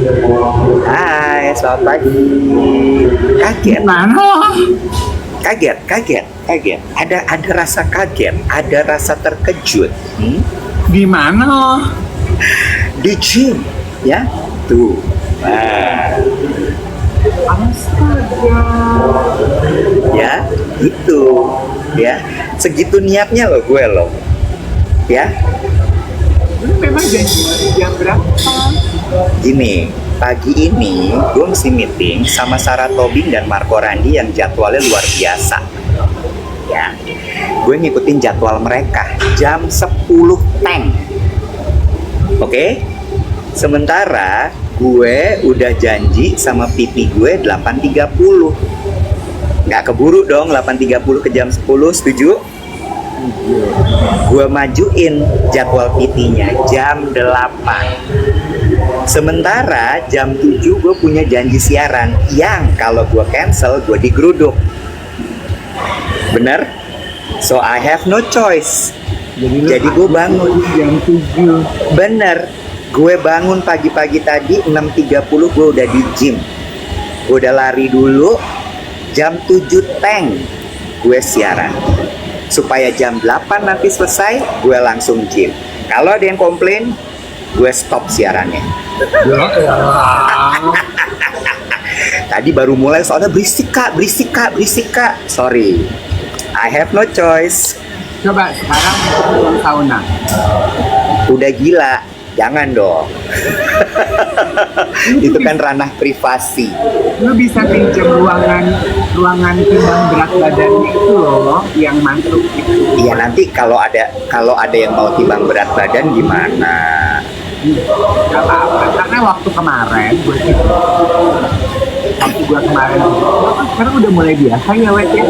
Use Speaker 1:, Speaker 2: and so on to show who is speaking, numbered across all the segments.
Speaker 1: Hai, selamat pagi. Kaget,
Speaker 2: Mana?
Speaker 1: kaget. Ada rasa kaget, ada rasa terkejut.
Speaker 2: Di mana?
Speaker 1: Di gym, ya. Tuh. Nah,
Speaker 2: Astaga.
Speaker 1: ya, itu, ya. Segitu niatnya loh gue loh. Ya,
Speaker 2: Lu memang janji jam berapa?
Speaker 1: gini. Pagi ini gue mesti meeting sama Sarah Tobing dan Marco Randi yang jadwalnya luar biasa. Ya, gue ngikutin jadwal mereka jam 10 tank. Oke? Sementara gue udah janji sama pipi gue 8.30. Nggak keburu dong 8.30 ke jam 10, setuju? Gue majuin jadwal PT-nya jam 8. Sementara jam 7 gue punya janji siaran yang kalau gue cancel gue digeruduk. Bener? So I have no choice. Jadi gue bangun
Speaker 2: jam 7.
Speaker 1: Bener, gue bangun pagi-pagi tadi 6.30 gue udah di gym. Gue udah lari dulu. Jam 7 tank gue siaran. Supaya jam 8 nanti selesai, gue langsung gym. Kalau ada yang komplain, gue stop siarannya. Tadi baru mulai soalnya berisik kak. Sorry, I have no choice.
Speaker 2: Coba sekarang pulang sauna.
Speaker 1: Udah gila, jangan dong. Itu kan ranah privasi.
Speaker 2: Lu bisa pinjam ruangan timbang berat badannya itu loh, yang masuk itu.
Speaker 1: Iya, nanti kalau ada yang mau timbang berat badan gimana?
Speaker 2: Gak apa-apa, karena waktu kemarin gue sekarang udah mulai biasa ya wet ya,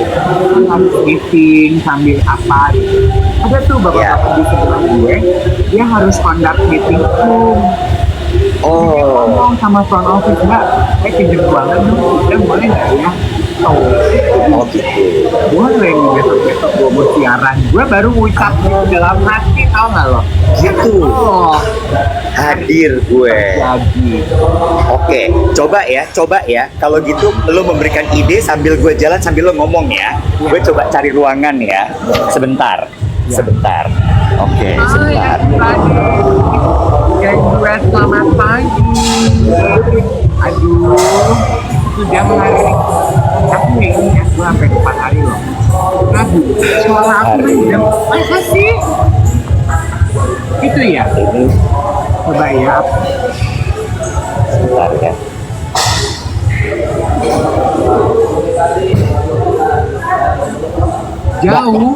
Speaker 2: harus meeting sambil apa gitu. Ada tuh bapak-bapak di sebelah gue, dia harus conduct meeting Zoom. Dia ngomong sama front office, mbak, pinjam ruangan dulu, udah boleh nggak ya?
Speaker 1: Oh gitu.
Speaker 2: Boleh nih, besok-besok gue mau siaran. Gue baru ngucap dalam hati, tau nggak lo?
Speaker 1: Gitu.
Speaker 2: Oh,
Speaker 1: Hadir gue.
Speaker 2: jadi
Speaker 1: Oke, coba ya. Kalau gitu lo memberikan ide sambil gue jalan sambil lo ngomong ya. Gue coba cari ruangan ya. Sebentar. Oke, sebentar.
Speaker 2: Guys, gue selamat pagi. Aduh, sudah hari. Aku ini ya, gue sampai 4 hari loh. Aduh, suara aku udah masa sih? Itu ya?
Speaker 1: Ini
Speaker 2: Coba ya.
Speaker 1: sebentar ya.
Speaker 2: Jauh.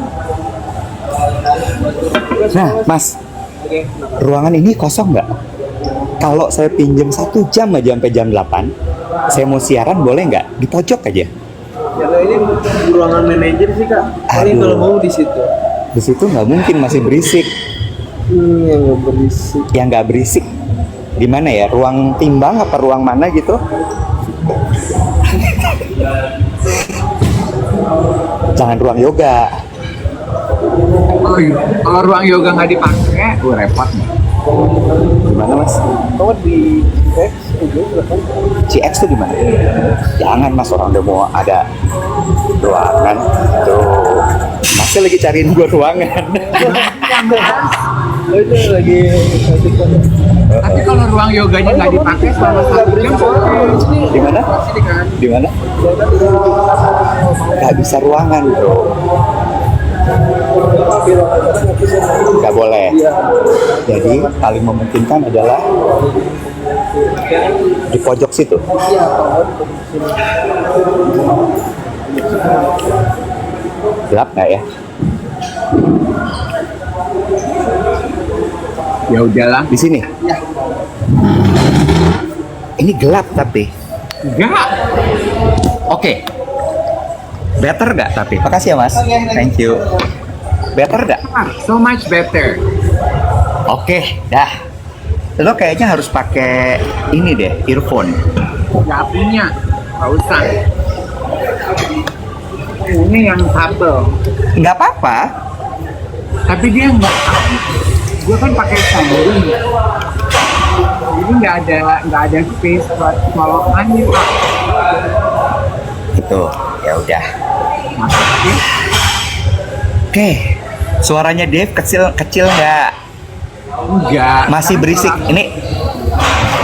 Speaker 1: Nah, Mas, ruangan ini kosong nggak? Kalau saya pinjam 1 jam aja sampai jam 8, saya mau siaran boleh nggak? Di pojok aja.
Speaker 3: Kalau ini ruangan manajer sih kak, paling
Speaker 1: Aduh.
Speaker 3: kalau mau di situ.
Speaker 1: Di situ nggak mungkin, masih berisik.
Speaker 3: Yang nggak berisik.
Speaker 1: Yang nggak berisik di mana ya? Ruang timbang apa ruang mana gitu? Jangan ruang yoga.
Speaker 2: Oh, kalau ruang yoga nggak dipakai, gue repot nih.
Speaker 1: Gimana Mas?
Speaker 3: Kamu di X juga silakan.
Speaker 1: CX tuh di mana? Jangan Mas, orang udah mau ada ruangan. Tuh, Masnya lagi cariin gua ruangan.
Speaker 3: Oh itu lagi
Speaker 2: Tapi kalau ruang yoganya nggak dipakai selama 1 jam,
Speaker 1: Di mana?
Speaker 3: sini kan.
Speaker 1: Di mana? Gak bisa ruangan, bro. Gak boleh. Jadi paling memungkinkan adalah di pojok situ. Gelap nggak ya?
Speaker 2: ya udahlah.
Speaker 1: Di sini. Ini gelap tapi.
Speaker 2: Enggak.
Speaker 1: Oke. Better nggak tapi? Makasih ya Mas. Thank you. Better nggak?
Speaker 2: So much better.
Speaker 1: Oke, dah. Lo kayaknya harus pakai ini deh, earphone.
Speaker 2: Nggak punya, nggak usah. Ini yang kabel.
Speaker 1: Nggak apa-apa.
Speaker 2: Tapi dia nggak. Gue kan pakai sambung. Jadi Jadi nggak ada space buat colokannya Pak.
Speaker 1: Itu, ya udah.
Speaker 2: Makasih.
Speaker 1: Oke, suaranya Dave kecil nggak?
Speaker 2: Enggak.
Speaker 1: Masih
Speaker 2: Karena
Speaker 1: berisik.
Speaker 2: suara-
Speaker 1: Ini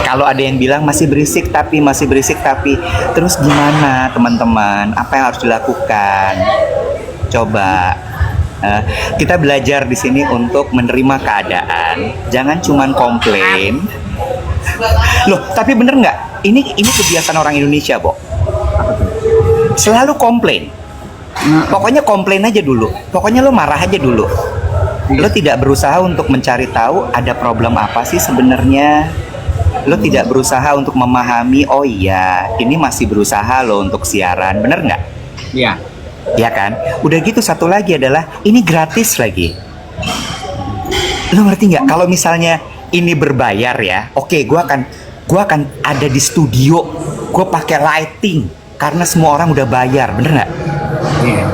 Speaker 1: kalau ada yang bilang masih berisik tapi terus gimana teman-teman? Apa yang harus dilakukan? Coba kita belajar di sini untuk menerima keadaan. Jangan cuman komplain. Loh, tapi bener nggak? Ini kebiasaan orang Indonesia, Bo. Selalu komplain.
Speaker 2: Nah,
Speaker 1: Pokoknya komplain aja dulu. Pokoknya lo marah aja dulu. Lo tidak berusaha untuk mencari tahu ada problem apa sih sebenarnya. Lo tidak berusaha untuk memahami, oh iya, ini masih berusaha lo untuk siaran, bener nggak?
Speaker 2: iya.
Speaker 1: Ya kan? Udah gitu satu lagi adalah ini gratis lagi. Lo ngerti nggak? Kalau misalnya ini berbayar ya, oke, gua akan ada di studio, gue pakai lighting karena semua orang udah bayar, bener nggak?
Speaker 2: Iya.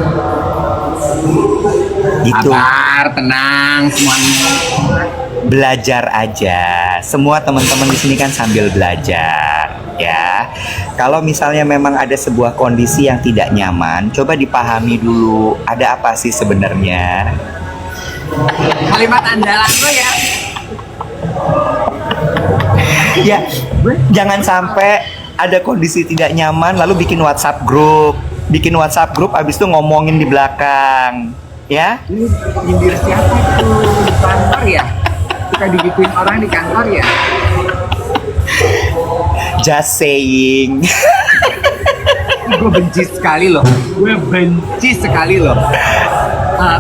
Speaker 1: Gitu.
Speaker 2: Sabar, tenang semuanya.
Speaker 1: Belajar aja. Semua teman-teman di sini kan sambil belajar, ya. Kalau misalnya memang ada sebuah kondisi yang tidak nyaman, coba dipahami dulu. Ada apa sih sebenarnya?
Speaker 2: Kalimat andalan lo ya.
Speaker 1: Ya, jangan sampai ada kondisi tidak nyaman lalu bikin WhatsApp grup. Abis itu ngomongin di belakang, ya.
Speaker 2: Ini nyindir siapa tuh di kantor ya? Kita digituin orang di kantor ya?
Speaker 1: Just saying.
Speaker 2: Gue benci sekali loh.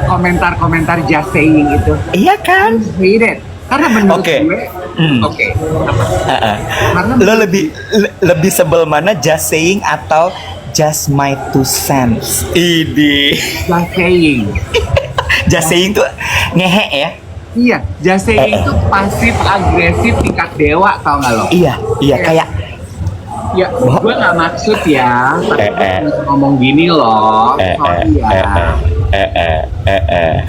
Speaker 2: Komentar-komentar just saying itu.
Speaker 1: Iya kan?
Speaker 2: Hate it. Karena menurut
Speaker 1: Oke.
Speaker 2: gue, oke. Apa? Karena
Speaker 1: Lo lebih sebel mana, just saying atau just my two cents? Ini
Speaker 2: just saying.
Speaker 1: just saying tuh ngehe ya?
Speaker 2: Iya, just saying itu pasif agresif tingkat dewa, tau gak lo?
Speaker 1: Iya kayak
Speaker 2: Ya, gue nggak maksud ya, tapi gue bisa ngomong gini loh. Sorry ya.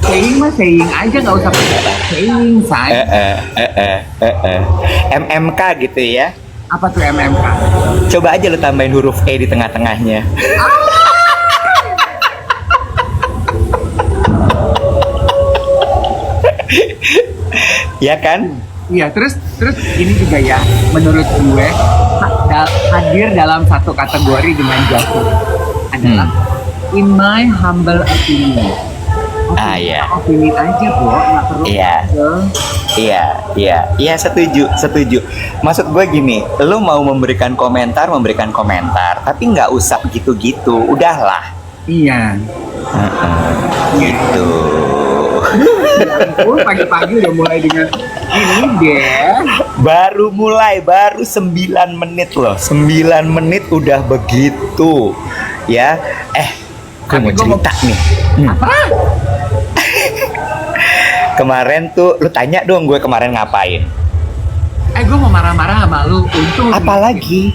Speaker 2: Saying mah saying aja, nggak usah pakai saying, say.
Speaker 1: MMK gitu ya.
Speaker 2: Apa tuh MMK?
Speaker 1: Coba aja lo tambahin huruf E di tengah-tengahnya. Ya kan?
Speaker 2: Iya, terus ini juga ya, menurut gue hadir dalam satu kategori dengan jatuh adalah in my humble opinion.
Speaker 1: Iya.
Speaker 2: Opini aja, Bo, nggak perlu.
Speaker 1: Iya. Iya, setuju. Maksud gue gini, lo mau memberikan komentar, tapi nggak usah gitu-gitu, udahlah.
Speaker 2: Iya.
Speaker 1: Gitu.
Speaker 2: Pagi-pagi udah mulai dengan ini deh.
Speaker 1: Baru 9 menit loh. 9 menit udah begitu. Ya, gue mau cerita nih.
Speaker 2: Apa?
Speaker 1: Kemarin tuh, lu tanya dong gue kemarin ngapain?
Speaker 2: Gue mau marah-marah sama lu. Untung.
Speaker 1: Apalagi?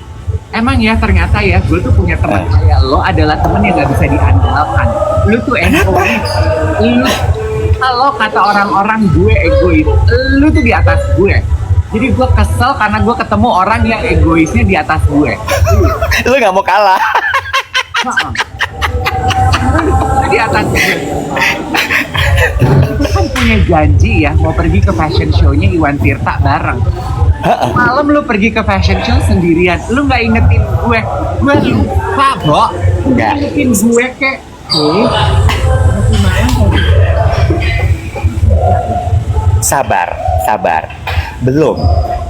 Speaker 2: Emang ya, ternyata ya, gue tuh punya teman kayak lo adalah temen yang gak bisa diandalkan. Lu tuh egois. Kalau kata orang-orang gue egois, lu tuh di atas gue. Jadi gue kesel karena gue ketemu orang yang egoisnya di atas gue.
Speaker 1: Lu gak mau kalah.
Speaker 2: Lu di atas gue. Kita kan punya janji ya, mau pergi ke fashion show-nya Iwan Tirta bareng. Malam lu pergi ke fashion show sendirian, lu nggak ingetin gue lupa, Bo.
Speaker 1: Nggak.
Speaker 2: Ingetin gue kayak,
Speaker 1: Sabar. Belum.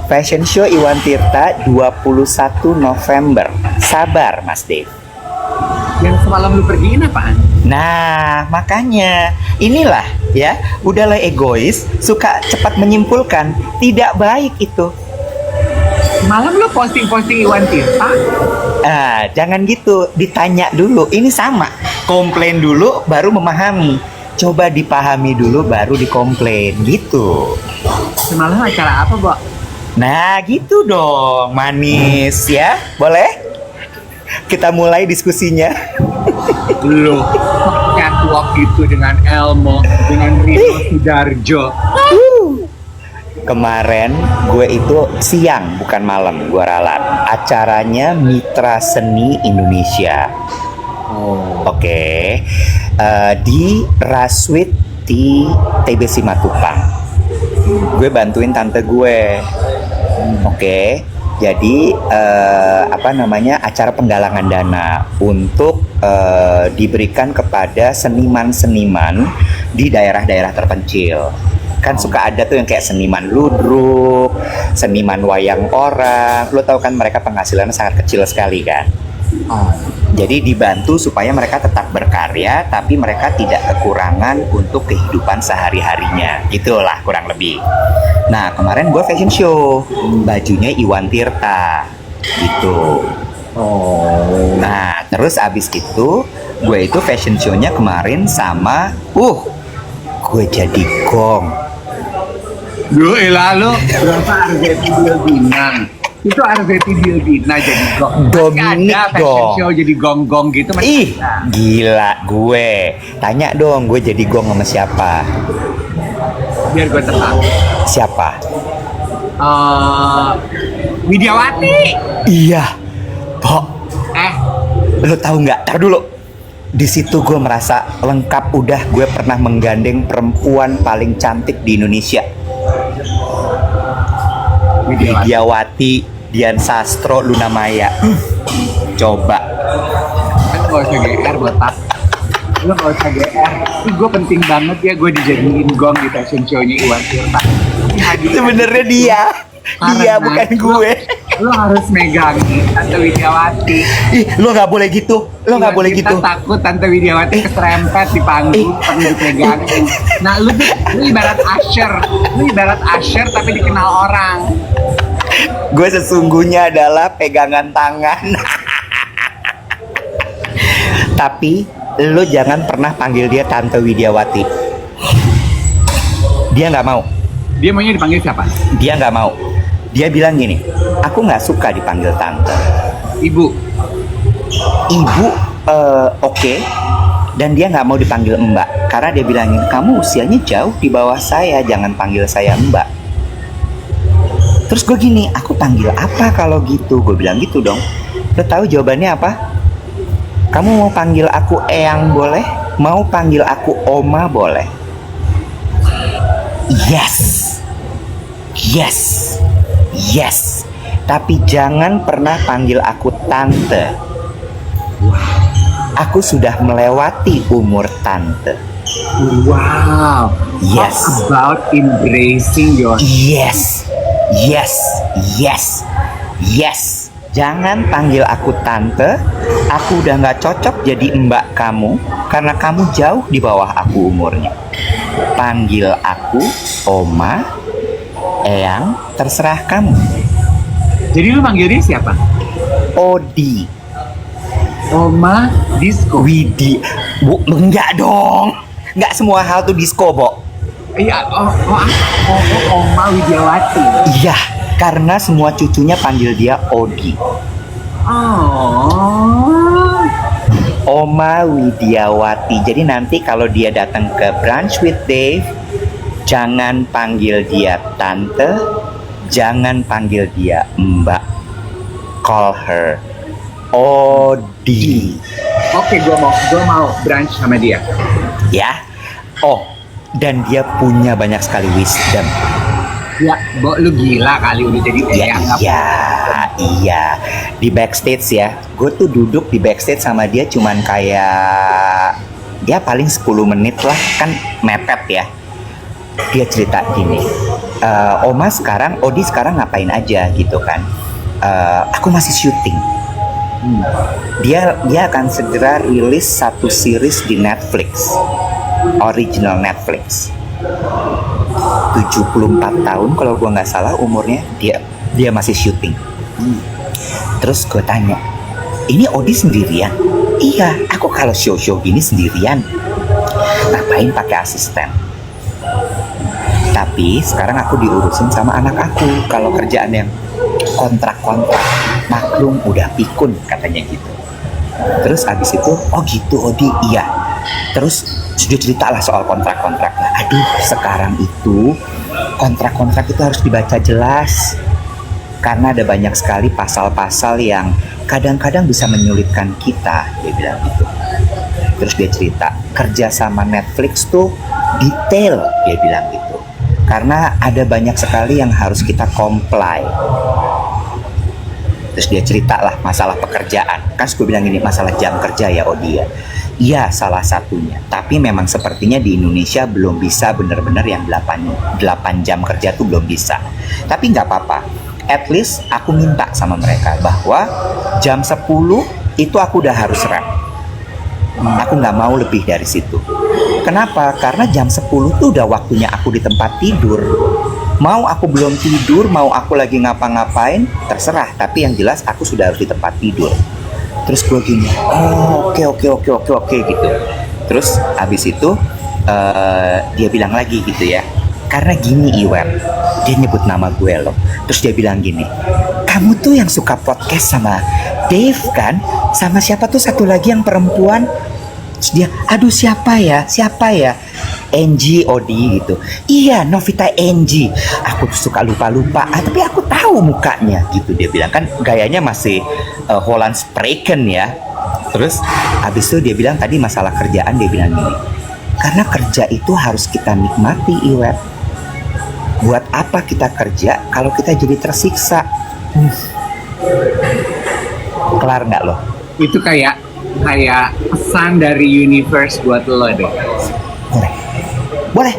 Speaker 1: Fashion show Iwan Tirta 21 November. Sabar, Mas Dave.
Speaker 2: yang semalam lu pergiin apaan?
Speaker 1: Nah, makanya inilah ya, udahlah egois, suka cepat menyimpulkan, tidak baik itu.
Speaker 2: Malam lu posting-posting Iwan Tirta?
Speaker 1: Jangan gitu, ditanya dulu. Ini sama, komplain dulu baru memahami. Coba dipahami dulu baru dikomplain gitu.
Speaker 2: Semalam acara apa, Bo?
Speaker 1: Nah, gitu dong, manis ya. Boleh? Kita mulai diskusinya.
Speaker 2: Lu catwalk gitu dengan Elmo, dengan Rino Sudarjo.
Speaker 1: kemarin gue itu siang bukan malam gue ralat acaranya Mitra Seni Indonesia. Oke. Di Raswit di TB Simatupang. Gue bantuin tante gue. Oke. Jadi acara penggalangan dana untuk diberikan kepada seniman-seniman di daerah-daerah terpencil. Kan suka ada tuh yang kayak seniman ludruk, seniman wayang orang. Lo tau kan mereka penghasilannya sangat kecil sekali kan. Jadi dibantu supaya mereka tetap berkarya, tapi mereka tidak kekurangan untuk kehidupan sehari-harinya. Itulah kurang lebih. Nah kemarin gue fashion show, bajunya Iwan Tirta, gitu. Nah terus abis itu gue itu fashion show-nya kemarin sama, gue jadi gong.
Speaker 2: Duh, lalu berapa Arzetti Bilbina? Itu Arzetti Bilbina jadi gong.
Speaker 1: Dominic
Speaker 2: ada fashion
Speaker 1: dong.
Speaker 2: show jadi gong-gong gitu.
Speaker 1: Ih, gila gue. Tanya dong, gue jadi gong sama siapa?
Speaker 2: Biar gue tebak.
Speaker 1: Siapa?
Speaker 2: Widiawati.
Speaker 1: Iya, Pok.
Speaker 2: Eh,
Speaker 1: Lo tahu nggak? Tar dulu. Di situ gue merasa lengkap. Udah, gue pernah menggandeng perempuan paling cantik di Indonesia. Widiawati, Dian Sastro, Luna Maya. Coba.
Speaker 2: kan gak usah GR botak. Lu gak usah GR. Ini gue penting banget ya gue dijadiin gong di fashion show-nya Iwan Tirta.
Speaker 1: Sebenarnya dia bukan gue.
Speaker 2: Lo harus megangin Tante Widiawati.
Speaker 1: Ih, lo nggak boleh gitu. Lo nggak boleh
Speaker 2: Kita
Speaker 1: gitu.
Speaker 2: takut Tante Widiawati keserempet di panggung perlu dipegangin. Nah lu ibarat Usher tapi dikenal orang.
Speaker 1: Gue sesungguhnya adalah pegangan tangan. Tapi lo jangan pernah panggil dia Tante Widiawati. Dia nggak mau.
Speaker 2: Dia maunya dipanggil siapa?
Speaker 1: Dia nggak mau. Dia bilang gini, aku nggak suka dipanggil tante.
Speaker 2: Ibu.
Speaker 1: Oke. Dan dia nggak mau dipanggil mbak karena dia bilangin kamu usianya jauh di bawah saya, jangan panggil saya mbak. Terus gue gini, aku panggil apa kalau gitu? Gue bilang gitu dong. Lo tahu jawabannya apa? Kamu mau panggil aku Eyang boleh? Mau panggil aku Oma boleh? Yes. Tapi jangan pernah panggil aku tante. Aku sudah melewati umur tante.
Speaker 2: Wow.
Speaker 1: Yes.
Speaker 2: Talk about embracing your.
Speaker 1: Yes. Jangan panggil aku tante. Aku udah gak cocok jadi mbak kamu karena kamu jauh di bawah aku umurnya. Panggil aku Oma, Eyang, terserah kamu.
Speaker 2: Jadi lu manggil dia siapa?
Speaker 1: Odi,
Speaker 2: Oma Disco.
Speaker 1: Widi. Bu, enggak dong. Enggak semua hal tuh disco, Bo.
Speaker 2: Iya, Oma Widiawati.
Speaker 1: Iya, karena semua cucunya panggil dia Odi.
Speaker 2: Oh.
Speaker 1: Oma Widiawati. Jadi nanti kalau dia datang ke Brunch with Dave, jangan panggil dia tante, jangan panggil dia mbak. Call her Odi.
Speaker 2: Oke, gue mau brunch sama dia.
Speaker 1: Ya. Oh, dan dia punya banyak sekali wisdom.
Speaker 2: Ya, Bo, lu gila kali udah jadi eyang.
Speaker 1: Iya. Di backstage ya, gue tuh duduk di backstage sama dia cuman kayak ya paling 10 menit lah, kan mepet ya. Dia cerita gini, Odi sekarang ngapain aja gitu kan. Aku masih syuting. Dia akan segera rilis satu series di Netflix, original Netflix. 74 tahun kalau gue nggak salah umurnya, dia masih syuting. Terus gue tanya, ini Odi sendirian? Iya, aku kalau show gini sendirian. Ngapain pakai asisten? Tapi sekarang aku diurusin sama anak aku. Kalau kerjaan yang kontrak-kontrak, maklum udah pikun katanya gitu. Terus abis itu, oh gitu Odi, iya. Terus dia cerita lah soal kontrak-kontraknya. Aduh, sekarang itu kontrak-kontrak itu harus dibaca jelas. Karena ada banyak sekali pasal-pasal yang kadang-kadang bisa menyulitkan kita, dia bilang gitu. Terus dia cerita, kerja sama Netflix tuh detail, dia bilang gitu. Karena ada banyak sekali yang harus kita comply. Terus dia cerita lah masalah pekerjaan. Kan gue bilang ini masalah jam kerja ya, Odi ya. Iya, salah satunya. Tapi memang sepertinya di Indonesia belum bisa benar-benar yang 8 jam kerja tuh belum bisa. Tapi nggak apa-apa. At least aku minta sama mereka bahwa jam 10 itu aku udah harus wrap. Aku nggak mau lebih dari situ. Kenapa? Karena jam 10 tuh udah waktunya aku di tempat tidur. Mau aku belum tidur, mau aku lagi ngapa-ngapain, terserah. Tapi yang jelas aku sudah harus di tempat tidur. Terus gue gini, oke gitu. Terus habis itu dia bilang lagi gitu ya. Karena gini Iwan, dia nyebut nama gue loh. Terus dia bilang gini, kamu tuh yang suka podcast sama Dave kan? Sama siapa tuh satu lagi yang perempuan? Terus dia, aduh siapa ya? Angie Odi gitu. Iya, Novita Angie. Aku tuh suka lupa-lupa. Tapi aku tahu mukanya gitu. Dia bilang kan gayanya masih Holland Spreken ya. Terus habis itu dia bilang tadi masalah kerjaan, dia bilang gini. Karena kerja itu harus kita nikmati, Iwet. Buat apa kita kerja kalau kita jadi tersiksa? Kelar nggak lo?
Speaker 2: Itu kayak pesan dari universe buat lo deh.
Speaker 1: Boleh.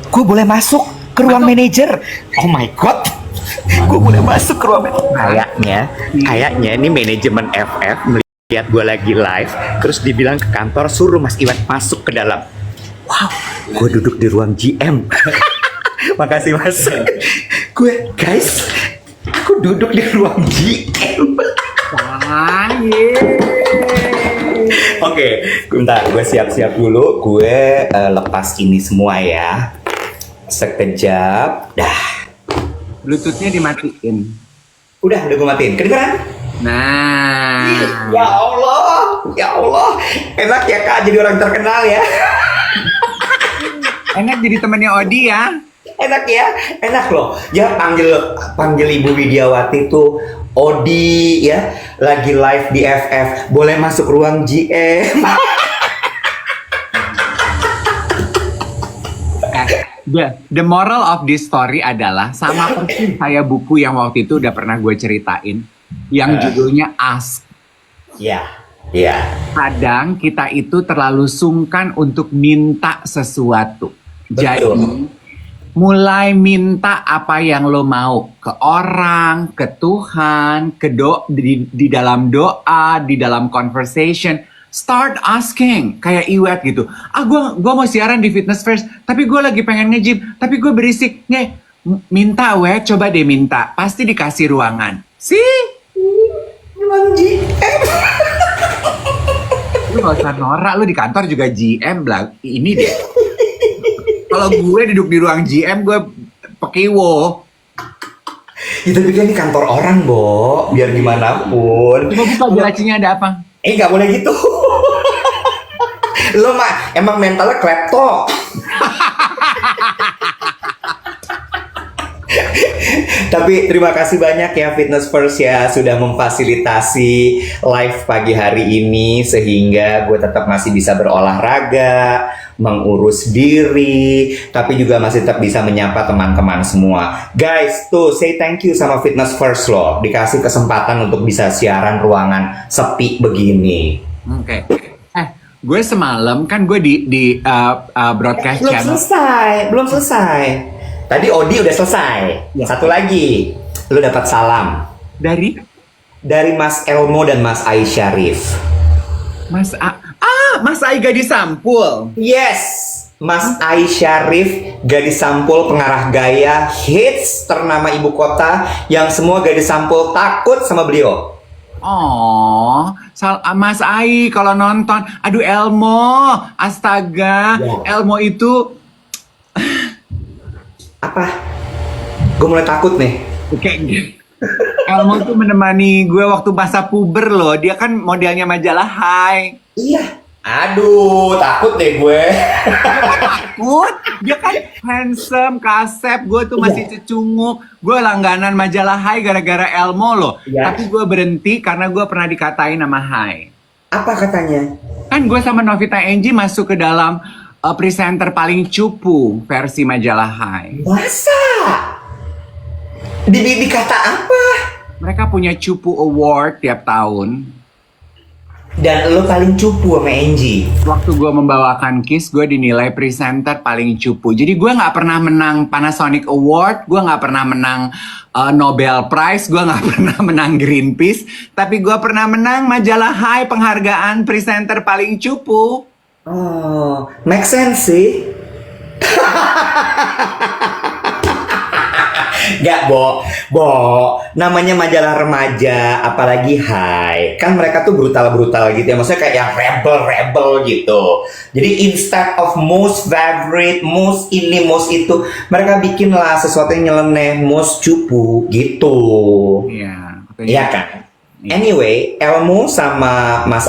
Speaker 1: Gue boleh masuk ke ruang manajer. Oh my god. Gue boleh masuk ke ruang manajer. Kayaknya ini manajemen FF melihat gue lagi live, terus dibilang ke kantor suruh Mas Iwan masuk ke dalam. Wow, gue duduk di ruang GM. Makasih Mas. Guys, aku duduk di ruang GM. Oke, bentar, gue siap-siap dulu. Gue lepas ini semua ya. Sekejap. Dah.
Speaker 2: Bluetoothnya dimatiin.
Speaker 1: Udah gue matiin. Kedengeran?
Speaker 2: Nah.
Speaker 1: Ya Allah. Enak ya Kak jadi orang terkenal ya.
Speaker 2: Enak jadi temannya Odi ya.
Speaker 1: Enak ya, enak loh. Ya panggil Ibu Widiawati tuh Odi ya, lagi live di FF. Boleh masuk ruang GM.
Speaker 2: The moral of this story adalah sama persis kayak buku yang waktu itu udah pernah gue ceritain yang judulnya Ask.
Speaker 1: Ya.
Speaker 2: Kadang kita itu terlalu sungkan untuk minta sesuatu. Jadi mulai minta apa yang lo mau ke orang, ke Tuhan, di dalam doa, di dalam conversation. Start asking kayak Iwet gitu. Gua mau siaran di Fitness First, tapi gue lagi pengen nge-gym, tapi gue berisik. Minta Wet, coba deh minta, pasti dikasih ruangan.
Speaker 1: Ruang GM.
Speaker 2: Lu gak usah norak, lu di kantor juga GM lah. Ini deh. Kalau gue duduk di ruang GM, gue pekiwo.
Speaker 1: Ya tapi kan ini kantor orang, Bo. Biar gimana pun.
Speaker 2: Coba buka jelacinya ada apa?
Speaker 1: Gak boleh gitu. Lo mah emang mentalnya klepto. Tapi terima kasih banyak ya Fitness First ya sudah memfasilitasi live pagi hari ini sehingga gue tetap masih bisa berolahraga, mengurus diri, tapi juga masih tetap bisa menyapa teman-teman semua. Guys, tuh say thank you sama Fitness First loh, dikasih kesempatan untuk bisa siaran ruangan sepi begini.
Speaker 2: Oke. Gue semalam kan gue di broadcast channel.
Speaker 1: Belum selesai. Tadi Odi udah selesai.
Speaker 2: Ya.
Speaker 1: Satu lagi, lu dapat salam dari Mas Elmo dan Mas Ai Syarif.
Speaker 2: Mas Ai gadis sampul.
Speaker 1: Yes, Mas Ai Syarif, gadis sampul pengarah gaya hits ternama ibu kota yang semua gadis sampul takut sama beliau.
Speaker 2: Oh, Mas Ai kalau nonton, aduh Elmo, astaga, Elmo itu
Speaker 1: apa? Gue mulai takut nih.
Speaker 2: Oke. Elmo tuh menemani gue waktu masa puber loh. Dia kan modelnya majalah Hai.
Speaker 1: Iya. Aduh, takut deh gue.
Speaker 2: Takut, dia kan handsome, kasep, gue tuh masih cecunguk. Gue langganan majalah Hai gara-gara Elmo loh.
Speaker 1: Iya.
Speaker 2: Tapi gue berhenti karena gue pernah dikatain nama Hai.
Speaker 1: Apa katanya?
Speaker 2: Kan gue sama Novita Angie masuk ke dalam presenter paling cupu versi majalah Hai.
Speaker 1: Masa? Dikata apa?
Speaker 2: Mereka punya cupu award tiap tahun.
Speaker 1: Dan lo paling cupu sama Angie.
Speaker 2: Waktu gue membawakan Kiss, gue dinilai presenter paling cupu. Jadi gue nggak pernah menang Panasonic Award, gue nggak pernah menang Nobel Prize, gue nggak pernah menang Greenpeace, tapi gue pernah menang majalah Hai penghargaan presenter paling cupu.
Speaker 1: Oh, make sense sih. Gak, Bo, namanya majalah remaja, apalagi Hai. Kan mereka tuh brutal-brutal gitu ya, maksudnya kayak yang rebel-rebel gitu. Jadi instead of most favorite, most ini, most itu, mereka bikin lah sesuatu yang nyeleneh, most cupu gitu.
Speaker 2: Iya.
Speaker 1: Iya kan? Anyway, Elmo sama Mas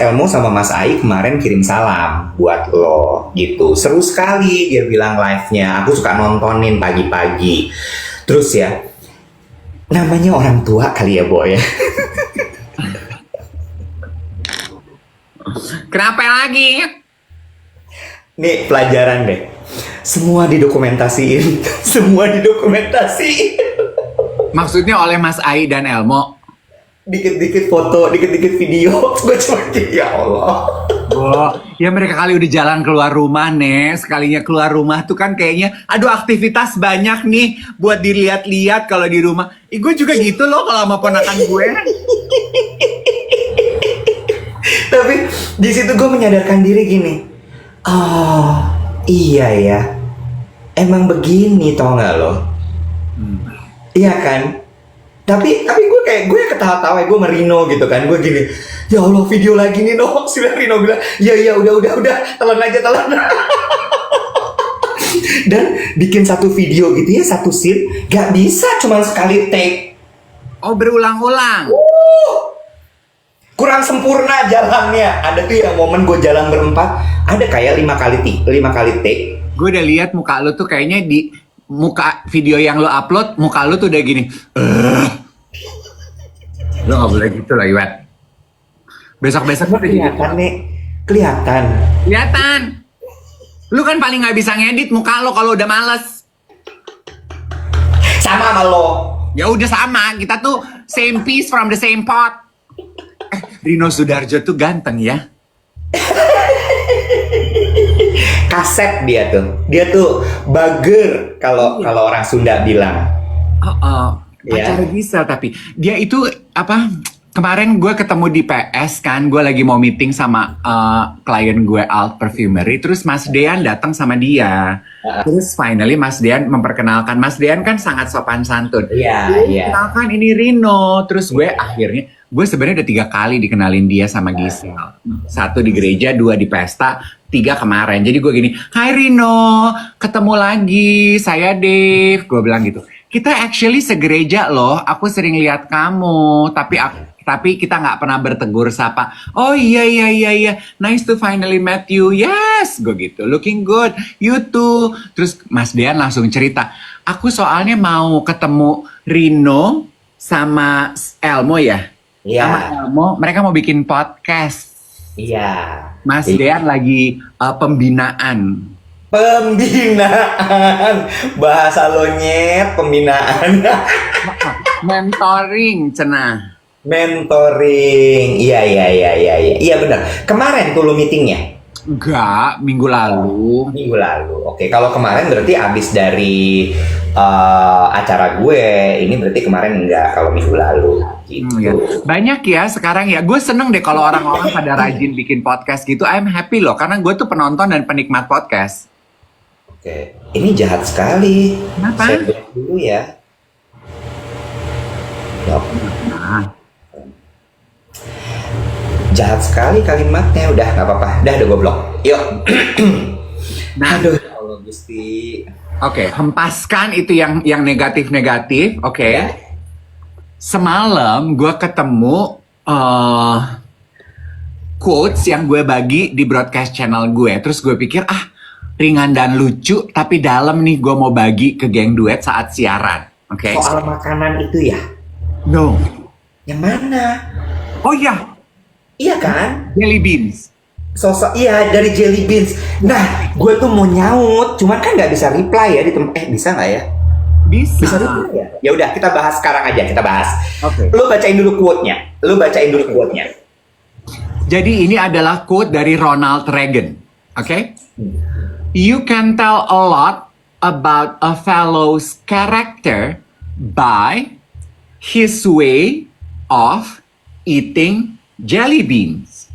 Speaker 1: Elmo sama Mas Ai kemarin kirim salam buat lo gitu. Seru sekali dia bilang live-nya. Aku suka nontonin pagi-pagi. Terus ya, namanya orang tua kali ya, Bo ya.
Speaker 2: Kenapa lagi?
Speaker 1: Nih pelajaran deh. Semua didokumentasiin. Semua didokumentasiin.
Speaker 2: Maksudnya oleh Mas Ai dan Elmo?
Speaker 1: Dikit-dikit foto, dikit-dikit video. Gue cuma gitu, ya Allah.
Speaker 2: Oh, ya mereka kali udah jalan keluar rumah, Nek. Sekalinya keluar rumah tuh kan kayaknya, aduh aktivitas banyak nih buat dilihat-lihat kalau di rumah. Gue juga gitu loh kalau sama ponakan gue.
Speaker 1: Tapi di situ gue menyadarkan diri gini. Oh, iya ya. Emang begini tau gak lo? Iya kan? Tapi gue ketawa-tawa, gue merino gitu kan, gue gini, ya Allah video lagi nih dong. Sudah Rino bilang, ya udah, telan aja. Dan bikin satu video gitu ya, satu scene, gak bisa cuma sekali take.
Speaker 2: Oh, berulang-ulang.
Speaker 1: Kurang sempurna jalannya. Ada tuh yang momen gue jalan berempat, ada kayak 5 kali take.
Speaker 2: Gue udah lihat muka lu tuh kayaknya di muka video yang lu upload, muka lu tuh udah gini. Lu gak boleh gitu lah, Iwet. Besok-besok udah
Speaker 1: Kelihatan nih,
Speaker 2: kelihatan. Lu kan paling gak bisa ngedit muka lo kalau udah males.
Speaker 1: sama lo.
Speaker 2: Ya udah sama, kita tuh same piece from the same pot. Rino Sudarjo tuh ganteng ya.
Speaker 1: Kaset dia tuh bager kalau orang Sunda bilang.
Speaker 2: Pacar Gisel tapi dia itu apa? Kemarin gue ketemu di PS kan, gue lagi mau meeting sama klien gue Alt Perfumery, terus Mas Dean datang sama dia. Terus finally Mas Dean memperkenalkan, Mas Dean kan sangat sopan santun.
Speaker 1: Iya.
Speaker 2: Kenalkan ini Rino, terus gue akhirnya, gue sebenarnya udah 3 kali dikenalin dia sama Gisel. 1 di gereja, 2 di pesta, 3 kemarin. Jadi gue gini, Hai Rino, ketemu lagi, saya Dave, gue bilang gitu. Kita actually segereja loh, aku sering lihat kamu, tapi kita nggak pernah bertegur sapa. Oh iya, nice to finally met you. Yes, gue gitu, looking good, you too. Terus Mas Dean langsung cerita, aku soalnya mau ketemu Rino sama Elmo ya.
Speaker 1: Iya.
Speaker 2: Sama Elmo, mereka mau bikin podcast.
Speaker 1: Iya.
Speaker 2: Mas Dean lagi pembinaan.
Speaker 1: Bahasa lo nyet, pembinaan.
Speaker 2: Mentoring, cenah.
Speaker 1: Mentoring. Iya benar. Kemarin tuh lo meetingnya?
Speaker 2: Enggak, minggu lalu.
Speaker 1: Oke, kalau kemarin berarti abis dari acara gue. Ini berarti kemarin enggak, kalau minggu lalu gitu.
Speaker 2: Ya. Banyak ya sekarang ya. Gue seneng deh kalau orang-orang pada rajin bikin podcast gitu. I'm happy loh, karena gue tuh penonton dan penikmat podcast.
Speaker 1: Oke, ini jahat sekali.
Speaker 2: Kenapa?
Speaker 1: Saya lihat dulu ya.
Speaker 2: Nah.
Speaker 1: Jahat sekali kalimatnya. Udah nggak apa-apa. Udah gue blok. Yuk.
Speaker 2: Nah,
Speaker 1: Aduh, Allah Gusti.
Speaker 2: Oke, hempaskan itu yang negatif-negatif. Oke. Semalam gue ketemu quotes yang gue bagi di broadcast channel gue. Terus gue pikir, ringan dan lucu, tapi dalam nih gue mau bagi ke geng duet saat siaran. Oke?
Speaker 1: Soal makanan itu ya?
Speaker 2: No.
Speaker 1: Yang mana?
Speaker 2: Oh iya,
Speaker 1: Iya kan?
Speaker 2: jelly beans.
Speaker 1: Sosok iya dari jelly beans. Nah, gue tuh mau nyaut, cuman kan nggak bisa reply ya di tempat. Bisa nggak ya?
Speaker 2: Bisa.
Speaker 1: Bisa reply ya? Ya udah, kita bahas sekarang aja. Kita bahas.
Speaker 2: Oke.
Speaker 1: Lu bacain dulu quote-nya.
Speaker 2: Jadi ini adalah quote dari Ronald Reagan. Oke? You can tell a lot about a fellow's character by his way of eating jelly beans.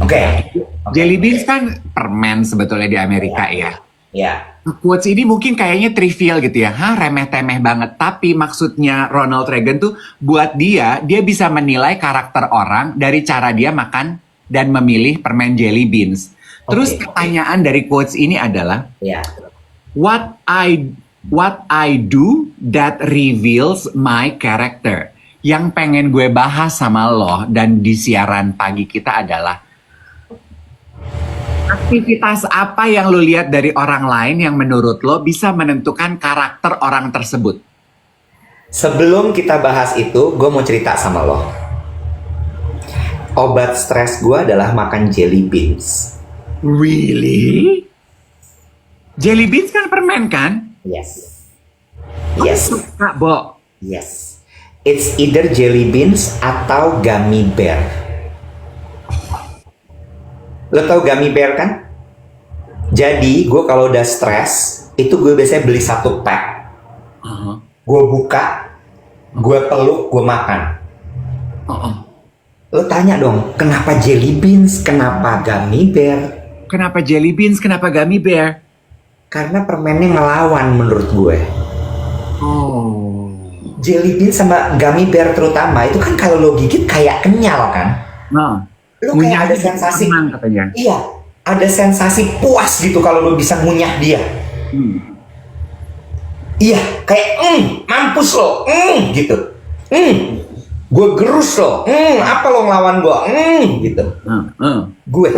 Speaker 1: Oke.
Speaker 2: Jelly beans kan permen sebetulnya di Amerika ya.
Speaker 1: Ya.
Speaker 2: Quotes ini mungkin kayaknya trivial gitu ya. Remeh-temeh banget. Tapi maksudnya Ronald Reagan tuh buat dia bisa menilai karakter orang dari cara dia makan dan memilih permen jelly beans. Terus pertanyaan dari quotes ini adalah,
Speaker 1: Ya.
Speaker 2: What I do that reveals my character. Yang pengen gue bahas sama lo dan di siaran pagi kita adalah aktivitas apa yang lo lihat dari orang lain yang menurut lo bisa menentukan karakter orang tersebut.
Speaker 1: Sebelum kita bahas itu, gue mau cerita sama lo. Obat stres gue adalah makan jelly beans.
Speaker 2: Really? Jelly beans kan permen kan?
Speaker 1: Yes.
Speaker 2: Lo
Speaker 1: Yes.
Speaker 2: suka, Bo?
Speaker 1: Yes. It's either jelly beans atau gummy bear. Lo tau gummy bear kan? Jadi gue kalau udah stres, itu gue biasanya beli 1 pack. Gue buka, gue peluk, gue makan. Lo tanya dong, kenapa jelly beans, kenapa gummy bear?
Speaker 2: Kenapa jelly beans, kenapa gummy bear?
Speaker 1: Karena permennya ngelawan menurut gue.
Speaker 2: Oh.
Speaker 1: Jelly beans sama gummy bear terutama, itu kan kalau lo gigit kayak kenyal kan?
Speaker 2: Nah.
Speaker 1: Lo kayak ada sensasi,
Speaker 2: senang katanya.
Speaker 1: iya, ada sensasi puas gitu kalau lo bisa ngunyah dia. Iya, kayak mampus lo, gitu. Gue gerus lo, apa lo ngelawan gue, gitu. Gue.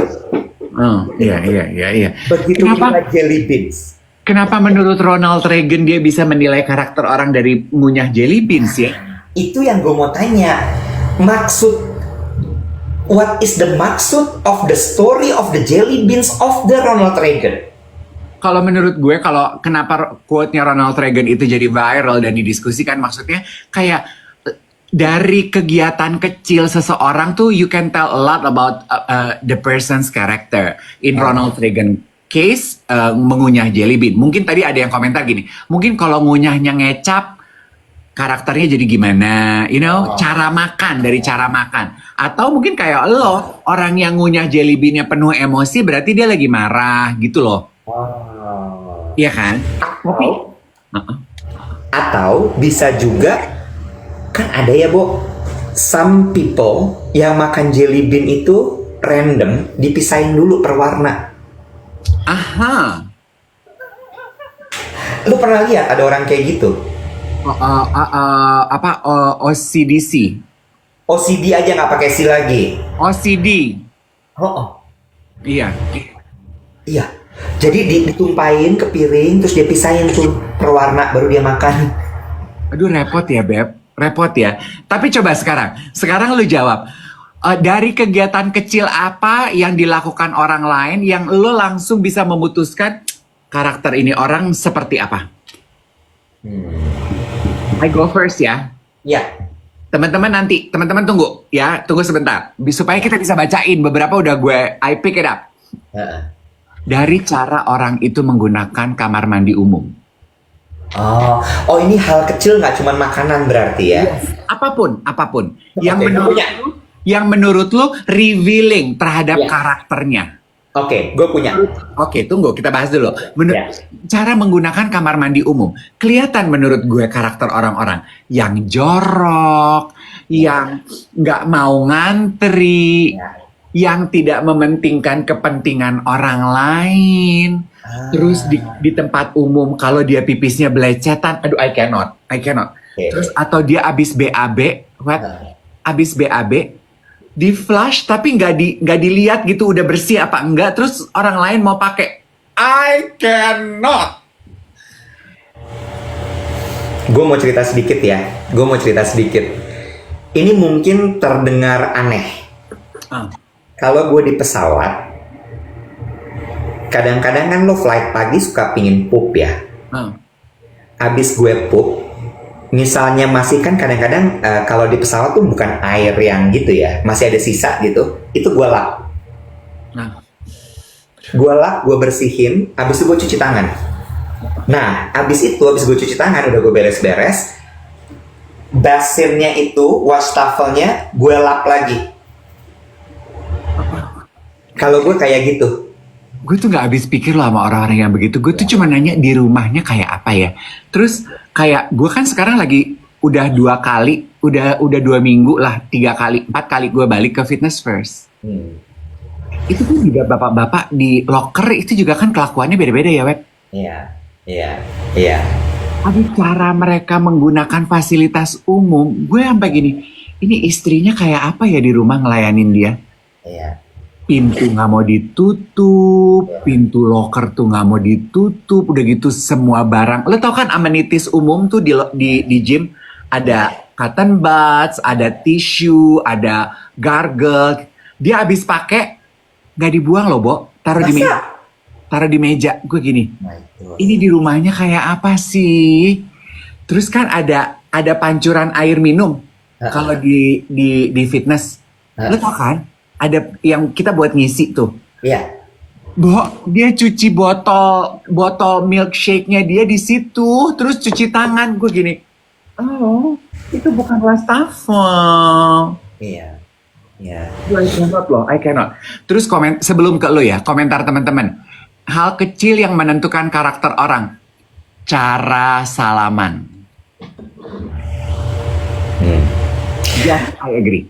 Speaker 2: Iya.
Speaker 1: Begitu
Speaker 2: Kenapa?
Speaker 1: kita jelly beans.
Speaker 2: Kenapa menurut Ronald Reagan dia bisa menilai karakter orang dari ngunyah jelly beans ya?
Speaker 1: Itu yang gue mau tanya. What is the maksud of the story of the jelly beans of the Ronald Reagan?
Speaker 2: Kalau menurut gue, kalau kenapa quote-nya Ronald Reagan itu jadi viral dan didiskusikan, maksudnya kayak dari kegiatan kecil seseorang tuh you can tell a lot about the person's character. In Ronald Reagan case, mengunyah jelly bean. Mungkin tadi ada yang komentar gini, mungkin kalau ngunyahnya ngecap, karakternya jadi gimana, cara makan, dari cara makan. Atau mungkin kayak lo, orang yang ngunyah jelly bean-nya penuh emosi, berarti dia lagi marah gitu loh. Iya kan?
Speaker 1: Atau bisa juga, kan ada ya Bo, some people yang makan jelly bean itu random, dipisahin dulu per warna.
Speaker 2: Aha.
Speaker 1: Lu pernah lihat ada orang kayak gitu?
Speaker 2: OCDC.
Speaker 1: OCD aja nggak pakai C lagi.
Speaker 2: OCD.
Speaker 1: Iya.
Speaker 2: Iya.
Speaker 1: Jadi ditumpahin ke piring, terus dia pisahin tuh per warna, baru dia makan.
Speaker 2: Aduh repot ya Beb, repot ya. Tapi coba sekarang lu jawab. Dari kegiatan kecil apa yang dilakukan orang lain yang lu langsung bisa memutuskan karakter ini orang seperti apa? I go first ya.
Speaker 1: Ya.
Speaker 2: Teman-teman tunggu ya, tunggu sebentar. Supaya kita bisa bacain beberapa udah I pick it up. Dari cara orang itu menggunakan kamar mandi umum.
Speaker 1: Oh ini hal kecil nggak cuma makanan berarti ya?
Speaker 2: Apapun.
Speaker 1: Oke,
Speaker 2: Yang menurut lu revealing terhadap karakternya.
Speaker 1: Oke, gue punya.
Speaker 2: Oke, tunggu kita bahas dulu. Cara menggunakan kamar mandi umum. Kelihatan menurut gue karakter orang-orang yang jorok, yang nggak mau ngantri, yang tidak mementingkan kepentingan orang lain. Terus di tempat umum kalau dia pipisnya belecetan, aduh I cannot. Terus atau dia abis BAB, abis BAB di flush tapi nggak dilihat gitu udah bersih apa enggak, terus orang lain mau pakai. I cannot.
Speaker 1: Gue mau cerita sedikit ya. Ini mungkin terdengar aneh. Kalau gue di pesawat, kadang-kadang kan lo flight pagi suka pingin pup ya. Abis gue pup, misalnya masih kan kadang-kadang kalau di pesawat tuh bukan air yang gitu ya, masih ada sisa gitu, itu gue lap. Gue bersihin, abis itu gue cuci tangan. Nah, abis gue cuci tangan, udah gue beres-beres, basinnya itu, wastafelnya, gue lap lagi. Kalau gue kayak gitu.
Speaker 2: Gue tuh nggak habis pikir loh sama orang-orang yang begitu. Gue tuh cuma nanya di rumahnya kayak apa ya. Terus kayak gue kan sekarang lagi udah 2 kali, udah 2 minggu lah, 3 kali, 4 kali gue balik ke Fitness First. Itu pun juga bapak-bapak di locker itu juga kan kelakuannya beda-beda ya, Web.
Speaker 1: Iya.
Speaker 2: Tapi cara mereka menggunakan fasilitas umum, gue sampai gini, ini istrinya kayak apa ya di rumah ngelayanin dia?
Speaker 1: Iya.
Speaker 2: Pintu nggak mau ditutup, pintu locker tuh nggak mau ditutup, udah gitu semua barang. Lo tau kan amenities umum tuh di gym ada cotton buds, ada tisu, ada gargle. Dia habis pakai nggak dibuang loh, Bo. Taruh di meja. Gue gini, ini di rumahnya kayak apa sih? Terus kan ada pancuran air minum kalau di fitness. Lo tau kan? Ada yang kita buat ngisi tuh.
Speaker 1: Iya.
Speaker 2: Bo, dia cuci botol milkshake-nya dia di situ, terus cuci tangan. Gue gini, oh, itu bukan wastafel.
Speaker 1: Iya.
Speaker 2: I cannot. Terus sebelum ke lo ya, komentar teman-teman. Hal kecil yang menentukan karakter orang. Cara salaman. Yes, I agree.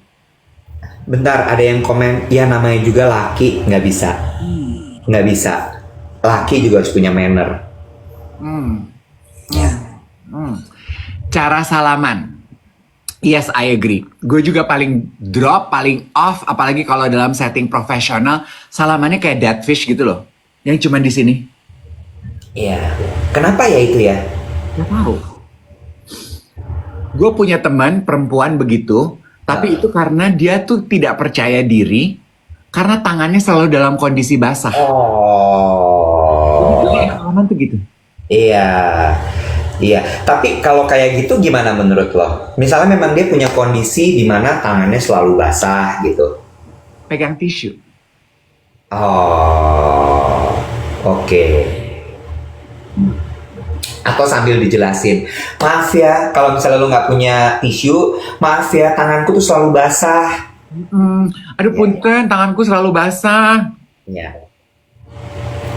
Speaker 1: Bentar, ada yang komen, ya namanya juga laki, nggak bisa. Laki juga harus punya manner.
Speaker 2: Cara salaman. Yes, I agree. Gue juga paling drop, paling off, apalagi kalau dalam setting profesional, salamannya kayak dead fish gitu loh. Yang cuma di sini.
Speaker 1: Iya. Kenapa ya itu ya?
Speaker 2: Gak tahu. Gue punya teman perempuan begitu, tapi itu karena dia tuh tidak percaya diri, karena tangannya selalu dalam kondisi basah.
Speaker 1: Oh.
Speaker 2: Jadi salaman tuh gitu.
Speaker 1: Iya. Tapi kalau kayak gitu gimana menurut lo? Misalnya memang dia punya kondisi di mana tangannya selalu basah gitu.
Speaker 2: Pegang tisu.
Speaker 1: Oh, oke. Atau sambil dijelasin, maaf ya kalau misalnya lo nggak punya tisu, maaf ya tanganku tuh selalu basah.
Speaker 2: Aduh punten, tanganku selalu basah.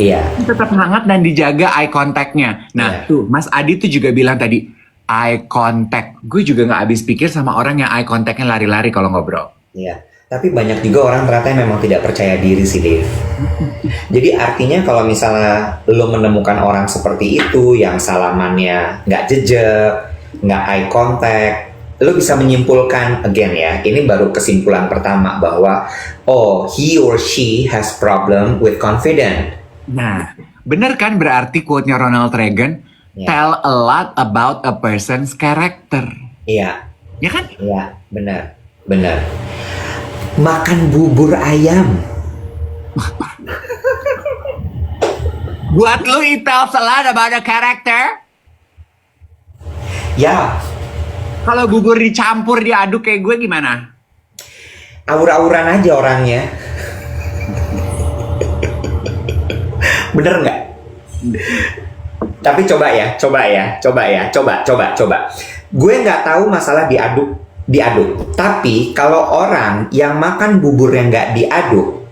Speaker 1: Iya.
Speaker 2: Tetap hangat dan dijaga eye contact-nya. Nah tuh Mas Adi tuh juga bilang tadi, eye contact. Gue juga nggak habis pikir sama orang yang eye contact-nya lari-lari kalau ngobrol.
Speaker 1: Iya. Tapi banyak juga orang ternyata yang memang tidak percaya diri sih, Dave. Jadi artinya kalau misalnya lo menemukan orang seperti itu, yang salamannya nggak jejak, nggak eye contact, lo bisa menyimpulkan, again ya, ini baru kesimpulan pertama bahwa, oh, he or she has problem with confidence.
Speaker 2: Nah, bener kan berarti quote-nya Ronald Reagan, tell a lot about a person's character.
Speaker 1: Iya.
Speaker 2: Ya kan?
Speaker 1: Iya, benar. Makan bubur ayam.
Speaker 2: Buat lu it tells a lot about a character.
Speaker 1: Ya.
Speaker 2: Kalau bubur dicampur diaduk kayak gue gimana?
Speaker 1: Aur-auran aja orangnya. Bener nggak? Tapi coba ya. Gue nggak tahu masalah diaduk. Tapi kalau orang yang makan bubur yang nggak diaduk,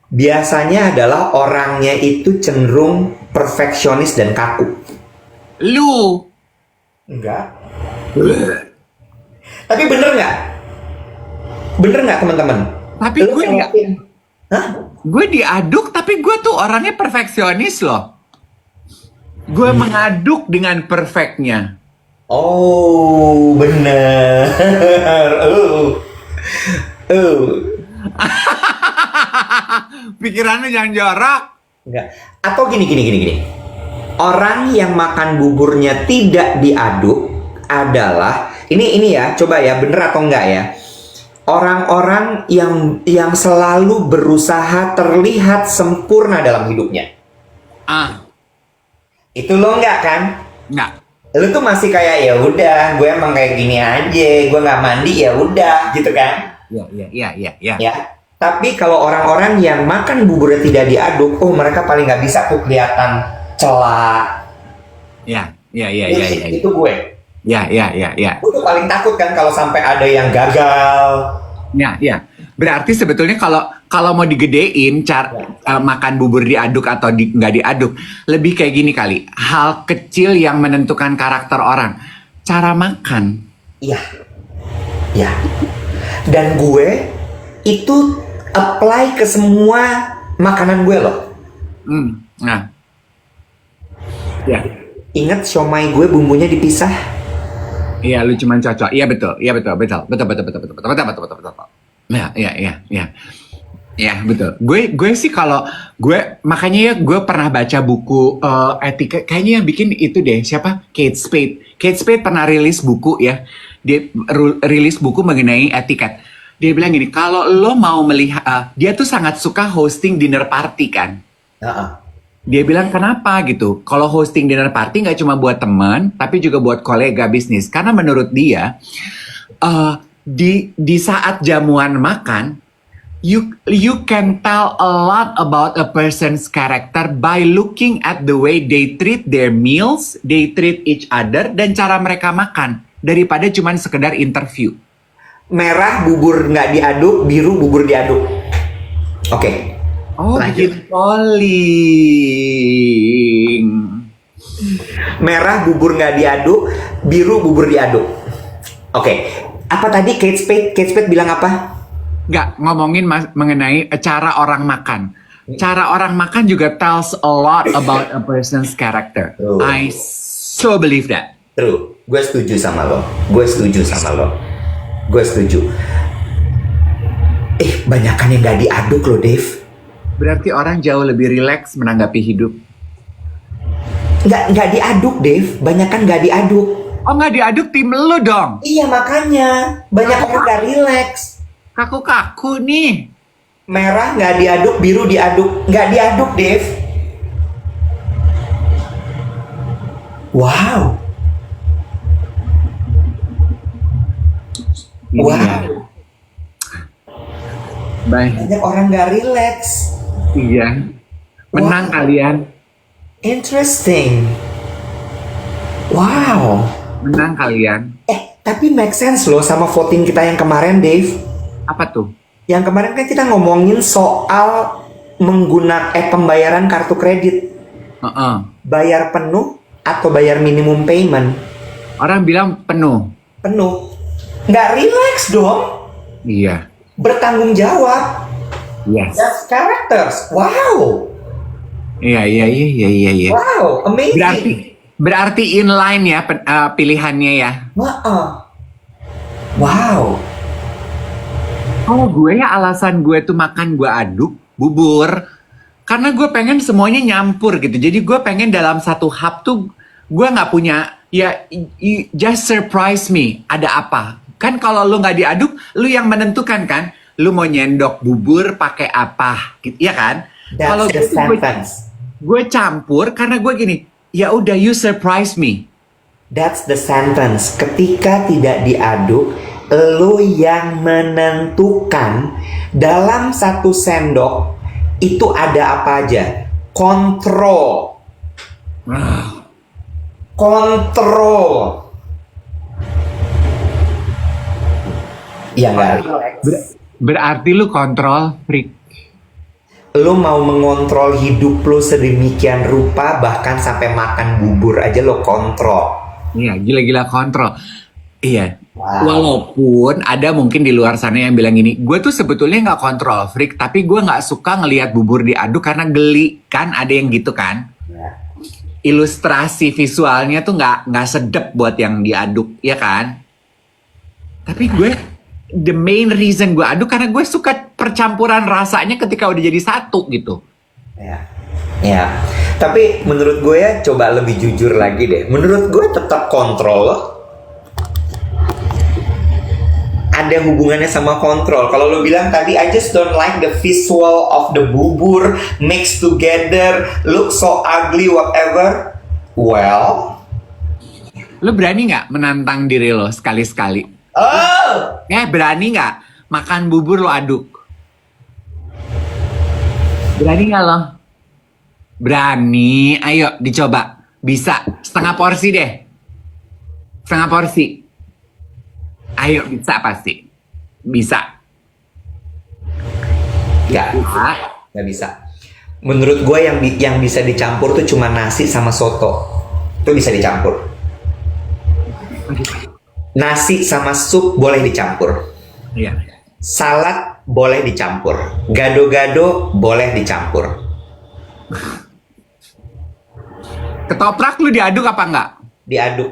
Speaker 1: biasanya adalah orangnya itu cenderung perfeksionis dan kaku.
Speaker 2: Lu?
Speaker 1: Enggak. Tapi bener nggak teman-teman?
Speaker 2: Tapi
Speaker 1: lu
Speaker 2: gue nggak.
Speaker 1: Hah?
Speaker 2: Gue diaduk, tapi gue tuh orangnya perfeksionis loh. Gue mengaduk dengan perfectnya.
Speaker 1: Oh, bener.
Speaker 2: Pikirannya jangan jorok.
Speaker 1: Enggak. Atau gini. Orang yang makan buburnya tidak diaduk adalah ini ya, coba ya, bener atau enggak ya? Orang-orang yang selalu berusaha terlihat sempurna dalam hidupnya. Itu lo enggak kan?
Speaker 2: Enggak.
Speaker 1: Lu tuh masih kayak ya udah, gue emang kayak gini aja, gue nggak mandi ya udah, gitu kan?
Speaker 2: Iya.
Speaker 1: Ya. Tapi kalau orang-orang yang makan buburnya tidak diaduk, mereka paling nggak bisa tuh kelihatan celak.
Speaker 2: Iya.
Speaker 1: Itu gue.
Speaker 2: Iya.
Speaker 1: Gue tuh paling takut kan kalau sampai ada yang gagal.
Speaker 2: Iya. Berarti sebetulnya kalau mau digedein makan bubur diaduk atau nggak diaduk, lebih kayak gini kali. Hal kecil yang menentukan karakter orang. Cara makan.
Speaker 1: Iya. Dan gue itu apply ke semua makanan gue loh.
Speaker 2: Nah. Ya.
Speaker 1: Ingat siomay gue bumbunya dipisah?
Speaker 2: Iya, lu cuman cocok. Iya betul. Iya, betul. Gue sih kalau makanya ya gue pernah baca buku etika, kayaknya yang bikin itu deh, siapa? Kate Spade. Kate Spade pernah rilis buku ya. Dia rilis buku mengenai etiket. Dia bilang gini, kalau lo mau melihat, dia tuh sangat suka hosting dinner party kan. Dia bilang kenapa gitu? Kalau hosting dinner party nggak cuma buat teman, tapi juga buat kolega bisnis. Karena menurut dia, di saat jamuan makan, you can tell a lot about a person's character by looking at the way they treat their meals, they treat each other, dan cara mereka makan daripada cuma sekedar interview.
Speaker 1: Merah bubur nggak diaduk, biru bubur diaduk. Oke.
Speaker 2: Oh,
Speaker 1: lanjut.
Speaker 2: bikin polling.
Speaker 1: Merah bubur nggak diaduk, biru bubur diaduk. Oke. Apa tadi Kate Spade bilang apa?
Speaker 2: Nggak, ngomongin mengenai cara orang makan. Cara orang makan juga tells a lot about a person's character.
Speaker 1: True.
Speaker 2: I so believe that.
Speaker 1: True. Gue setuju sama lo. Banyakan yang nggak diaduk lo, Dave.
Speaker 2: Berarti orang jauh lebih rileks menanggapi hidup.
Speaker 1: Nggak diaduk, Dave. Banyakan nggak diaduk.
Speaker 2: Oh, nggak diaduk tim lu dong.
Speaker 1: Iya, makanya. Banyak orang nggak relax.
Speaker 2: Kaku-kaku nih.
Speaker 1: Merah nggak diaduk, biru diaduk. Nggak diaduk, Dave. Wow.
Speaker 2: Baik.
Speaker 1: Banyak orang nggak relax.
Speaker 2: Iya. Menang kalian.
Speaker 1: Interesting. Wow.
Speaker 2: Menang kalian.
Speaker 1: Tapi make sense loh sama voting kita yang kemarin, Dave.
Speaker 2: Apa tuh?
Speaker 1: Yang kemarin kan kita ngomongin soal pembayaran kartu kredit. Bayar penuh atau bayar minimum payment?
Speaker 2: Orang bilang penuh.
Speaker 1: Penuh. Nggak relax dong.
Speaker 2: Iya.
Speaker 1: Bertanggung jawab.
Speaker 2: Yes.
Speaker 1: That's characters. Wow.
Speaker 2: Iya.
Speaker 1: Wow, amazing.
Speaker 2: Berarti inline ya pilihannya ya.
Speaker 1: Wow.
Speaker 2: Oh, gue ya alasan gue tuh makan gue aduk bubur karena gue pengen semuanya nyampur gitu. Jadi gue pengen dalam satu hap tuh gue nggak punya just surprise me. Ada apa? Kan kalau lu nggak diaduk, lu yang menentukan kan. Lu mau nyendok bubur pakai apa, gitu ya kan? Kalau gue campur karena gue gini, ya udah you surprise me.
Speaker 1: That's the sentence. Ketika tidak diaduk, lu yang menentukan dalam satu sendok itu ada apa aja. Kontrol. Ya nggak relax.
Speaker 2: Berarti lu kontrol freak.
Speaker 1: Lu mau mengontrol hidup lu sedemikian rupa, bahkan sampai makan bubur aja lo kontrol.
Speaker 2: Iya, gila-gila kontrol. Iya.
Speaker 1: Wow.
Speaker 2: Walaupun ada mungkin di luar sana yang bilang gini, gue tuh sebetulnya nggak kontrol freak, tapi gue nggak suka ngelihat bubur diaduk karena geli, kan ada yang gitu kan?
Speaker 1: Ya.
Speaker 2: Ilustrasi visualnya tuh nggak sedep buat yang diaduk, ya kan? Tapi the main reason gue aduk karena gue suka percampuran rasanya ketika udah jadi satu gitu.
Speaker 1: Ya. Ya. Tapi menurut gue ya, coba lebih jujur lagi deh. Menurut gue tetap kontrol loh. Ada hubungannya sama kontrol. Kalau lo bilang tadi, I just don't like the visual of the bubur mixed together, look so ugly, whatever. Well,
Speaker 2: Lo berani nggak menantang diri lo sekali-sekali?
Speaker 1: oh,
Speaker 2: Berani nggak makan bubur lo aduk? Berani nggak lo? Berani, ayo dicoba. Bisa, setengah porsi deh. Setengah porsi. Ayo, bisa pasti. Bisa.
Speaker 1: nggak bisa. Menurut gue yang bisa dicampur tuh cuma nasi sama soto. Itu bisa dicampur. Nasi sama sup boleh dicampur.
Speaker 2: Iya.
Speaker 1: Salad boleh dicampur. Gado-gado boleh dicampur.
Speaker 2: Ketoprak lu diaduk apa enggak?
Speaker 1: Diaduk.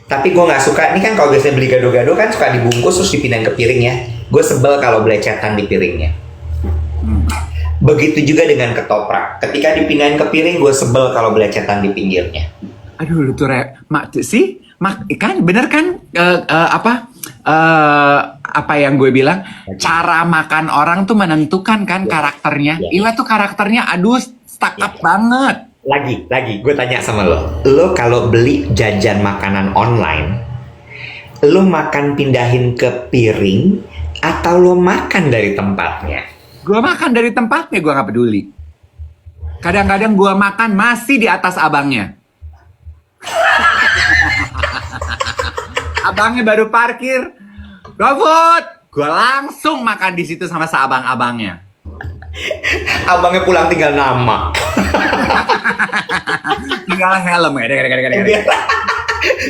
Speaker 1: Tapi gue nggak suka. Ini kan kalau biasanya beli gado-gado kan suka dibungkus terus dipindahin ke piring ya. Gue sebel kalau belecetan di piringnya. Begitu juga dengan ketoprak. Ketika dipindahin ke piring, gue sebel kalau belecetan di pinggirnya.
Speaker 2: Aduh lu tuh kan bener kan apa yang gue bilang, cara makan orang tuh menentukan kan karakternya. Iwa tuh karakternya aduh stuck up banget.
Speaker 1: Lagi, gue tanya sama lo kalau beli jajan makanan online, lo makan pindahin ke piring atau lo makan dari tempatnya?
Speaker 2: Gue makan dari tempatnya, gue nggak peduli. Kadang-kadang gue makan masih di atas abangnya. Abangnya baru parkir, GoFood, gue langsung makan di situ sama seabang-abangnya.
Speaker 1: Abangnya pulang tinggal nama.
Speaker 2: Tinggal helm ya.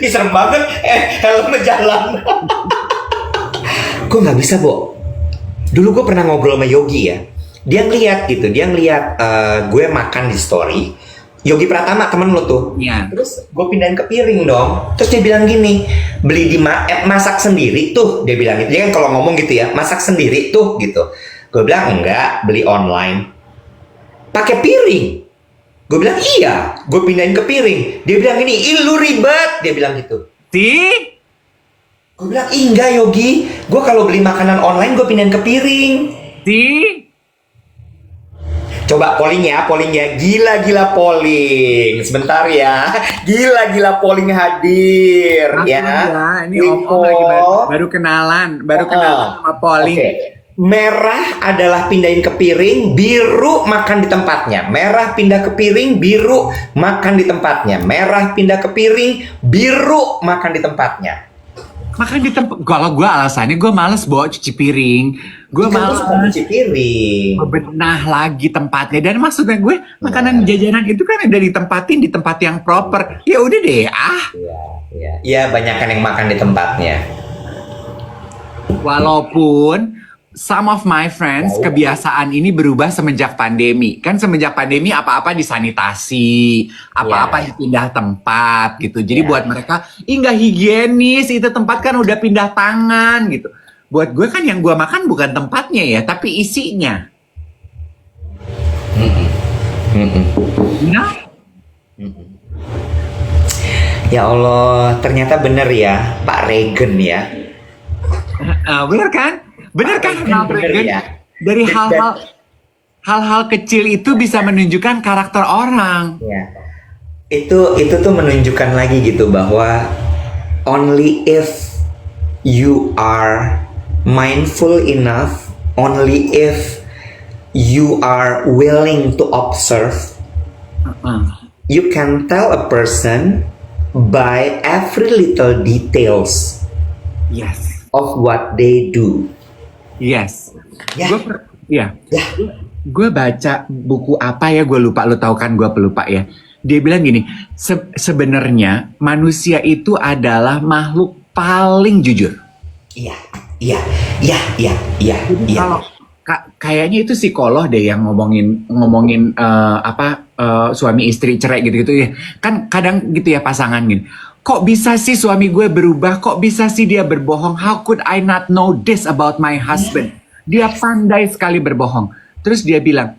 Speaker 1: Ih, serem banget. Helmnya jalan. Gue nggak bisa, Bo. Dulu gue pernah ngobrol sama Yogi ya. Dia ngeliat gue makan di story. Yogi Pratama temen lo tuh.
Speaker 2: Iya.
Speaker 1: Terus gue pindahin ke piring dong. Terus dia bilang gini, beli di masak sendiri tuh. Dia bilang gitu. Dia kan kalau ngomong gitu ya, masak sendiri tuh gitu. Gue bilang enggak, beli online. Pakai piring. Gue bilang iya, gue pindahin ke piring. Dia bilang gini, ih lu ribet. Dia bilang gitu. Gue bilang, ih enggak Yogi. Gue kalau beli makanan online gue pindahin ke piring. Coba polling ya. Gila polling. Sebentar ya. Gila polling hadir. Ya.
Speaker 2: Ini om lagi baru kenalan sama polling.
Speaker 1: Okay. Merah adalah pindahin ke piring, biru makan di tempatnya. Merah pindah ke piring, biru makan di tempatnya. Merah pindah ke piring, biru makan di tempatnya.
Speaker 2: Makan di tempat. Kalau gue alasannya gue males bawa cuci piring. Gue males
Speaker 1: cuci piring.
Speaker 2: bebenah lagi tempatnya. Dan maksudnya gue makanan jajanan itu kan udah ditempatin di tempat yang proper. Ya udah deh
Speaker 1: Iya, banyakan yang makan di tempatnya.
Speaker 2: Walaupun some of my friends kebiasaan ini berubah semenjak pandemi. Kan semenjak pandemi apa-apa disanitasi, apa-apa dipindah tempat gitu. Jadi buat mereka, nggak higienis, itu tempat kan udah pindah tangan gitu. Buat gue kan yang gue makan bukan tempatnya ya, tapi isinya.
Speaker 1: Ya Allah, ternyata bener ya Pak Regen ya.
Speaker 2: Bener kan? Bener kan?
Speaker 1: Bener ya.
Speaker 2: Dari hal-hal kecil itu bisa menunjukkan karakter orang.
Speaker 1: Ya. Itu tuh menunjukkan lagi gitu bahwa only if you are mindful enough, only if you are willing to observe, you can tell a person by every little details of what they do.
Speaker 2: Yes.
Speaker 1: Ya.
Speaker 2: Gue baca buku apa ya, gue lupa. Lo tahu kan gue pelupa ya. Dia bilang gini, sebenarnya manusia itu adalah makhluk paling jujur.
Speaker 1: Iya.
Speaker 2: Kalau kayaknya itu psikolog deh yang ngomongin suami istri cerai gitu-gitu ya. Kan kadang gitu ya pasangan gini. kok bisa sih suami gue berubah? Kok bisa sih dia berbohong? How could I not know this about my husband? Dia pandai sekali berbohong. Terus dia bilang,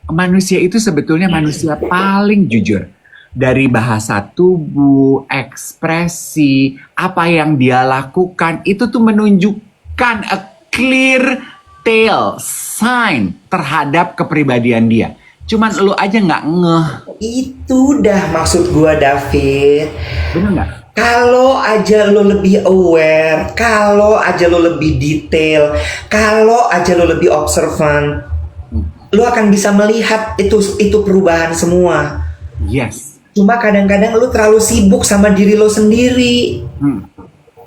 Speaker 2: manusia itu sebetulnya manusia paling jujur. Dari bahasa tubuh, ekspresi, apa yang dia lakukan, itu tuh menunjukkan a clear tell, sign terhadap kepribadian dia. Cuman lu aja nggak ngeh.
Speaker 1: Itu dah maksud gua, David.
Speaker 2: Bener nggak?
Speaker 1: Kalau aja lo lebih aware, kalau aja lo lebih detail, kalau aja lo lebih observant, lo akan bisa melihat itu perubahan semua.
Speaker 2: Yes.
Speaker 1: Cuma kadang-kadang lo terlalu sibuk sama diri lo sendiri.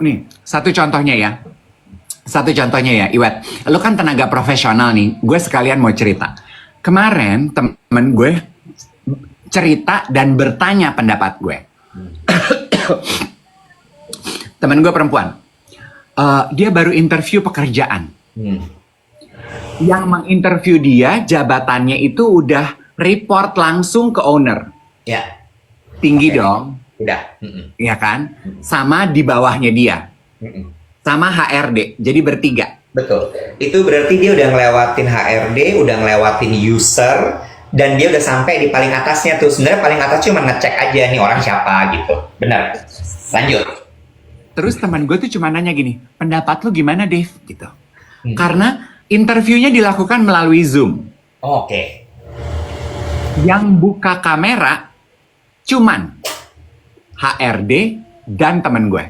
Speaker 2: Nih, satu contohnya ya. Iwet. Lo kan tenaga profesional nih. Gue sekalian mau cerita. Kemarin temen gue cerita dan bertanya pendapat gue. Temen gue perempuan. Dia baru interview pekerjaan. Yang menginterview dia, jabatannya itu udah report langsung ke owner.
Speaker 1: Ya,
Speaker 2: Tinggi dong.
Speaker 1: udah.
Speaker 2: Ya kan? Sama di bawahnya dia. Sama HRD, jadi bertiga.
Speaker 1: Betul. Itu berarti dia udah ngelewatin HRD, udah ngelewatin user, dan dia udah sampai di paling atasnya tuh. Sebenarnya paling atas cuma ngecek aja nih orang siapa gitu. Benar. Lanjut.
Speaker 2: Terus teman gue tuh cuma nanya gini, pendapat lu gimana Dave? Gitu. Karena interviewnya dilakukan melalui Zoom.
Speaker 1: Oke.
Speaker 2: Yang buka kamera cuman HRD dan teman gue.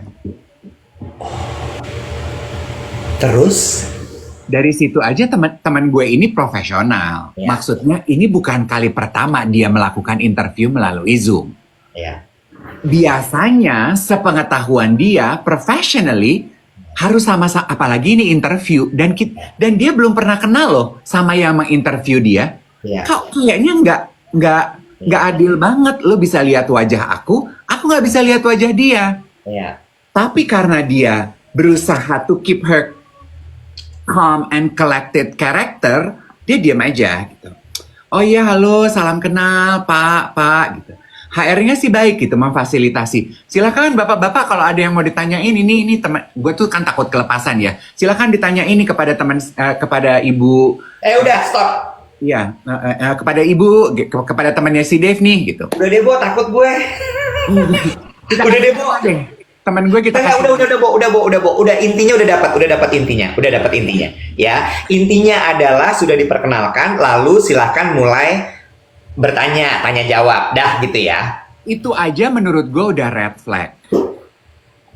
Speaker 1: Terus?
Speaker 2: Dari situ aja teman gue ini profesional.
Speaker 1: Ya.
Speaker 2: Maksudnya ini bukan kali pertama dia melakukan interview melalui Zoom.
Speaker 1: Ya.
Speaker 2: Biasanya sepengetahuan dia professionally harus sama apalagi ini interview dan dia belum pernah kenal loh sama yang menginterview dia.
Speaker 1: Ya.
Speaker 2: Kayaknya nggak adil banget. Lo bisa lihat wajah aku nggak bisa lihat wajah dia.
Speaker 1: Ya.
Speaker 2: Tapi karena dia berusaha to keep her calm and collected character, dia diam aja gitu. Oh iya, halo, salam kenal, Pak, gitu. HR-nya sih baik gitu, memfasilitasi. Silakan Bapak-bapak kalau ada yang mau ditanyain ini teman, gue tuh kan takut kelepasan ya. Silakan ditanya ini kepada kepada Ibu.
Speaker 1: Udah, stop.
Speaker 2: Iya, kepada Ibu, kepada temannya si Dave nih gitu.
Speaker 1: Udah deh, Bo, takut gue. Udah deh, Bo.
Speaker 2: Teman gue kita
Speaker 1: udah intinya udah dapat intinya ya. Intinya adalah sudah diperkenalkan, lalu silahkan mulai bertanya, tanya jawab, dah gitu ya.
Speaker 2: Itu aja menurut gue udah red flag.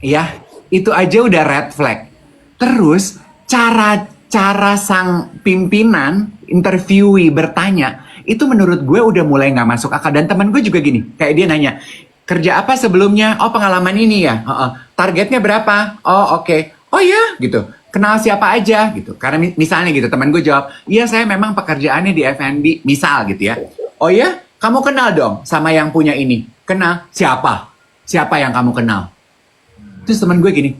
Speaker 2: Ya, itu aja udah red flag. Terus cara sang pimpinan interviewee bertanya itu menurut gue udah mulai nggak masuk akal. Dan teman gue juga gini, kayak dia nanya, kerja apa sebelumnya? Oh, pengalaman ini ya. Targetnya berapa? Oh, oke. Oh ya, gitu. Kenal siapa aja gitu. Karena misalnya gitu, teman gue jawab, iya saya memang pekerjaannya di F&B, misal gitu ya. Oh ya, kamu kenal dong sama yang punya ini. Kenal? Siapa? Siapa yang kamu kenal? Terus teman gue gini,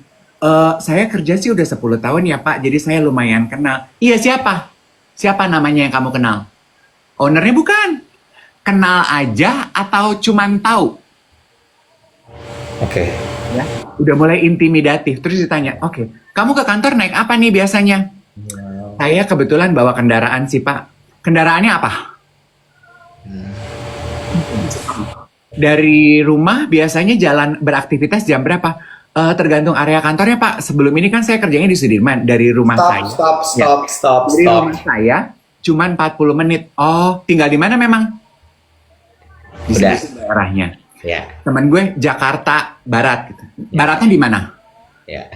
Speaker 2: saya kerja sih udah 10 tahun ya Pak, jadi saya lumayan kenal. Iya, siapa? Siapa namanya yang kamu kenal? Ownernya bukan. Kenal aja atau cuman tahu?
Speaker 1: Oke.
Speaker 2: Ya, udah mulai intimidatif. Terus ditanya, oke, kamu ke kantor naik apa nih biasanya? Saya kebetulan bawa kendaraan sih Pak. Kendaraannya apa? Dari rumah biasanya jalan beraktivitas jam berapa? Tergantung area kantornya Pak. Sebelum ini kan saya kerjanya di Sudirman. Dari rumah saya.
Speaker 1: Stop.
Speaker 2: Dari rumah saya cuman 40 menit. Oh, tinggal di mana memang? Di
Speaker 1: Udah.
Speaker 2: sini daerahnya.
Speaker 1: Ya.
Speaker 2: Temen gue Jakarta Barat gitu. Baratnya di mana?
Speaker 1: Ya.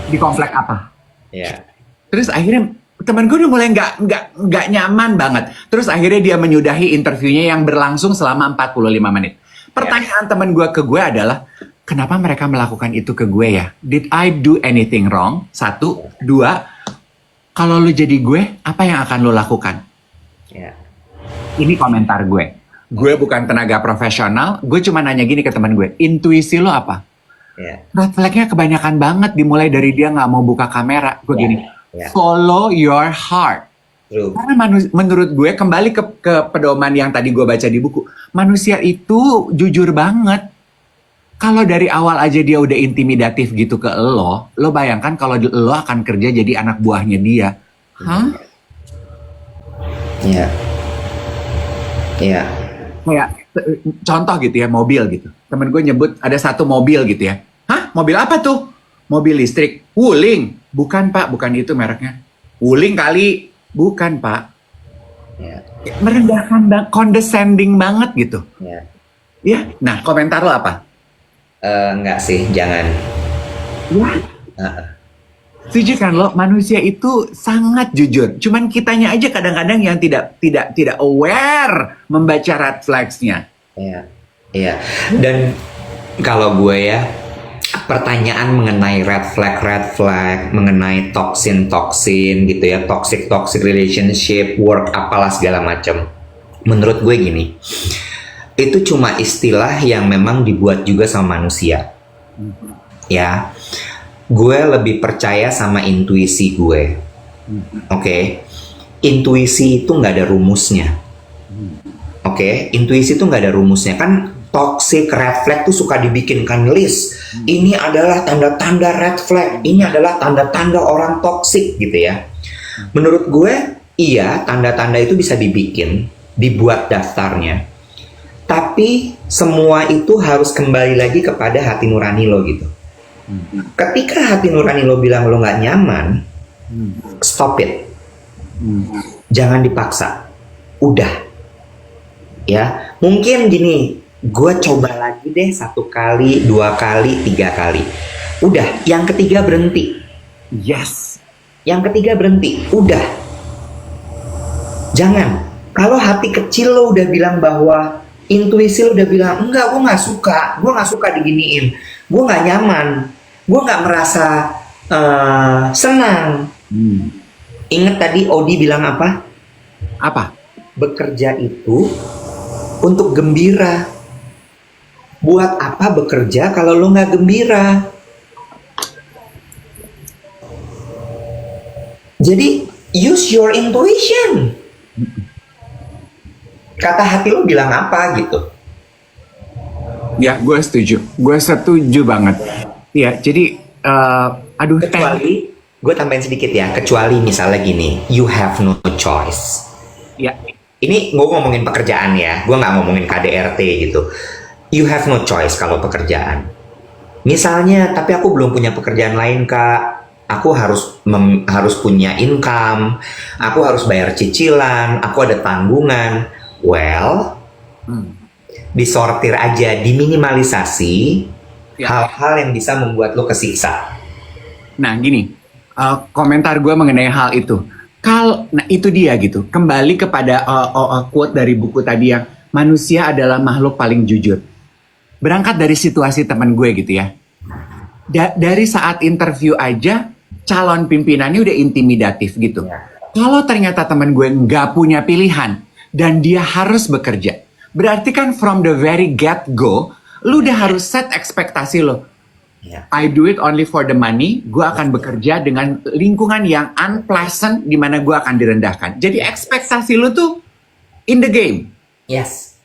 Speaker 2: Di komplek apa?
Speaker 1: Ya.
Speaker 2: Terus akhirnya temen gue udah mulai nggak nyaman banget. Terus akhirnya dia menyudahi interviewnya yang berlangsung selama 45 menit. Pertanyaan temen gue ke gue adalah, kenapa mereka melakukan itu ke gue ya? Did I do anything wrong? 1, 2, kalau lo jadi gue, apa yang akan lo lakukan?
Speaker 1: Ya.
Speaker 2: Ini komentar gue. Gue bukan tenaga profesional, gue cuma nanya gini ke teman gue, intuisi lo apa?
Speaker 1: Ya.
Speaker 2: Red flag-nya kebanyakan banget, dimulai dari dia nggak mau buka kamera. Gue gini, follow your heart.
Speaker 1: True.
Speaker 2: Karena menurut gue, kembali ke pedoman yang tadi gue baca di buku, manusia itu jujur banget. Kalau dari awal aja dia udah intimidatif gitu ke lo bayangkan kalau lo akan kerja jadi anak buahnya dia. Hah?
Speaker 1: Iya. Iya.
Speaker 2: Kayak contoh gitu ya, mobil gitu. Temen gue nyebut ada satu mobil gitu ya. Hah? Mobil apa tuh? Mobil listrik. Wuling. Bukan pak, bukan itu mereknya. Wuling kali. Bukan pak.
Speaker 1: Iya.
Speaker 2: Merendahkan, condescending banget gitu.
Speaker 1: Iya.
Speaker 2: Ya, nah komentar lo apa?
Speaker 1: Enggak sih, jangan.
Speaker 2: Ya, setuju kan lo? Manusia itu sangat jujur. Cuman kitanya aja kadang-kadang yang tidak aware membaca red flags-nya.
Speaker 1: Iya. Iya. Dan kalau gue ya, pertanyaan mengenai red flag, mengenai toxin gitu ya, toxic relationship, work apalah segala macam. Menurut gue gini, itu cuma istilah yang memang dibuat juga sama manusia. Ya, gue lebih percaya sama intuisi gue. Oke, intuisi itu nggak ada rumusnya. Oke, intuisi itu nggak ada rumusnya. Kan toxic red flag tuh suka dibikinkan list. Ini adalah tanda-tanda red flag. Ini adalah tanda-tanda orang toxic gitu ya. Menurut gue, iya, tanda-tanda itu bisa dibuat daftarnya. Tapi semua itu harus kembali lagi kepada hati nurani lo gitu. Ketika hati nurani lo bilang lo nggak nyaman, stop it. Jangan dipaksa. Udah. Ya, mungkin gini, gue coba lagi deh 1 kali, 2 kali, 3 kali. Udah, yang ketiga berhenti.
Speaker 2: Yes.
Speaker 1: Yang ketiga berhenti. Udah. Jangan. Kalau hati kecil lo udah bilang bahwa intuisi lo udah bilang, enggak, gue nggak suka diginiin, gue nggak nyaman, gue nggak merasa senang. Ingat tadi Odi bilang apa?
Speaker 2: Apa?
Speaker 1: Bekerja itu untuk gembira. Buat apa bekerja kalau lo nggak gembira? Jadi use your intuition. Kata hati lo bilang apa gitu.
Speaker 2: Ya, gue setuju banget. Ya, jadi aduh,
Speaker 1: Kecuali, gue tambahin sedikit ya, kecuali misalnya gini, you have no choice.
Speaker 2: ya,
Speaker 1: Ini gue ngomongin pekerjaan ya, gue nggak ngomongin KDRT gitu. You have no choice kalau pekerjaan. Misalnya, tapi aku belum punya pekerjaan lain kak. Aku harus punya income, aku harus bayar cicilan, aku ada tanggungan. Well, disortir aja, diminimalisasi hal-hal yang bisa membuat lo kesiksa.
Speaker 2: Nah gini, komentar gue mengenai hal itu. Nah itu dia gitu. Kembali kepada quote dari buku tadi yang manusia adalah makhluk paling jujur. Berangkat dari situasi teman gue gitu ya. Dari saat interview aja, calon pimpinannya udah intimidatif gitu. Kalau ternyata teman gue nggak punya pilihan dan dia harus bekerja, berarti kan from the very get-go, lu udah harus set ekspektasi lo. I do it only for the money. Gue akan bekerja dengan lingkungan yang unpleasant di mana gue akan direndahkan. Jadi ekspektasi lu tuh in the game.
Speaker 1: Yes.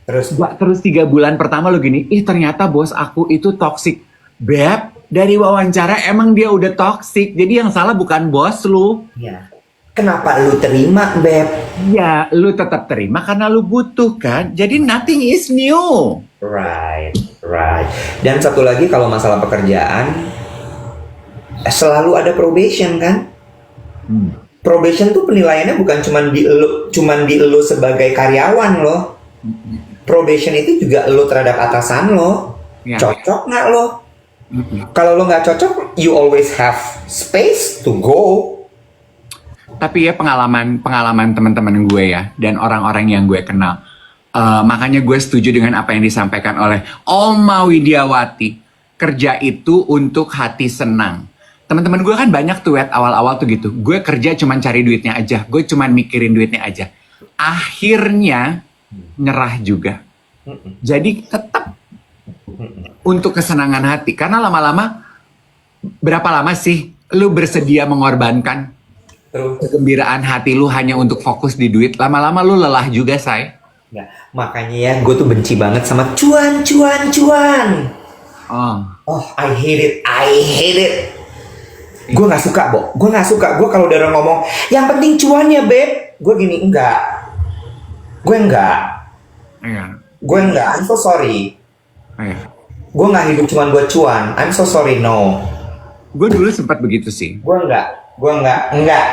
Speaker 1: Terus
Speaker 2: 3 bulan pertama lu gini, ternyata bos aku itu toxic. Beb, dari wawancara emang dia udah toxic. Jadi yang salah bukan bos lu.
Speaker 1: Ya. Kenapa lu terima, Beb?
Speaker 2: Ya, lu tetap terima karena lu butuh kan. Jadi nothing is new.
Speaker 1: Right. Dan satu lagi kalau masalah pekerjaan, selalu ada probation kan? Probation tuh penilaiannya bukan cuman di lu sebagai karyawan loh. Probation itu juga lu terhadap atasan lo.
Speaker 2: Ya.
Speaker 1: Cocok nggak lo? Kalau lo nggak cocok, you always have space to go.
Speaker 2: Tapi ya pengalaman teman-teman gue ya dan orang-orang yang gue kenal. Makanya gue setuju dengan apa yang disampaikan oleh Oma Widiawati. Kerja itu untuk hati senang. Teman-teman gue kan banyak tuh awal-awal tuh gitu. Gue kerja cuman cari duitnya aja. Gue cuman mikirin duitnya aja. Akhirnya nyerah juga. Jadi tetap untuk kesenangan hati. Karena lama-lama, berapa lama sih lu bersedia mengorbankan kegembiraan hati lu hanya untuk fokus di duit? Lama-lama lu lelah juga, say.
Speaker 1: Nggak. Makanya ya, gue tuh benci banget sama cuan, cuan, cuan.
Speaker 2: Oh.
Speaker 1: Oh, I hate it, I hate it. Gue nggak suka, Bo. Gue nggak suka. Gue kalau udah orang ngomong, yang penting cuan ya, Beb. Gue gini, enggak. Gue enggak.
Speaker 2: Iya.
Speaker 1: Gue enggak. I'm so sorry.
Speaker 2: Iya.
Speaker 1: Gue nggak hidup cuma buat cuan. I'm so sorry, no.
Speaker 2: Gue dulu sempat begitu sih.
Speaker 1: Gue enggak. Gue enggak. Enggak.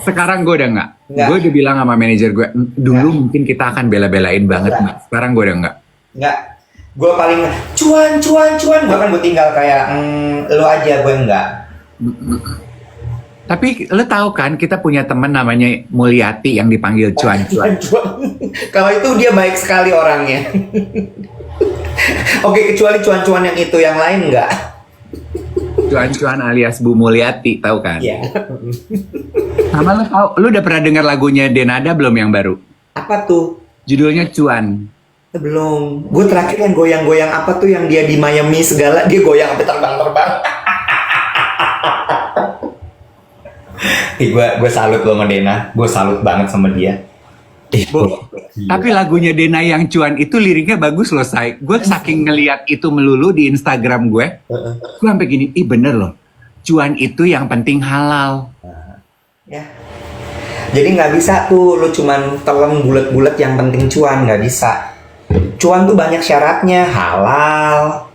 Speaker 2: Sekarang gue udah enggak.
Speaker 1: Enggak.
Speaker 2: Gue udah bilang sama manajer gue, dulu
Speaker 1: Enggak.
Speaker 2: mungkin kita akan bela-belain banget,
Speaker 1: Enggak.
Speaker 2: Mbak. Sekarang gue udah enggak.
Speaker 1: Enggak. Gue paling cuan, cuan, cuan. Gue kan gue tinggal kayak lo aja. Gue enggak.
Speaker 2: Tapi lo tahu kan kita punya teman namanya Mulyati yang dipanggil cuan-cuan.
Speaker 1: Cuan. Kalau itu dia baik sekali orangnya. Oke, kecuali cuan-cuan yang itu, yang lain enggak.
Speaker 2: Cuan-cuan alias Bu Mulyati, tahu kan?
Speaker 1: Iya.
Speaker 2: Sama lo tahu, lo udah pernah dengar lagunya Denada belum yang baru?
Speaker 1: Apa tuh?
Speaker 2: Judulnya Cuan.
Speaker 1: Belum. Gue terakhir yang goyang-goyang apa tuh yang dia di Miami segala, dia goyang sampai terbang-terbang. Gue salut lo sama Dena. Gue salut banget sama dia.
Speaker 2: Bo, tapi lagunya Dena yang Cuan itu liriknya bagus loh, Say. Gue saking ngeliat itu melulu di Instagram gue sampai gini, ih bener loh. Cuan itu yang penting halal.
Speaker 1: Ya. Jadi nggak bisa tuh lo cuman telan bulat-bulat yang penting cuan, nggak bisa. Cuan tuh banyak syaratnya, halal.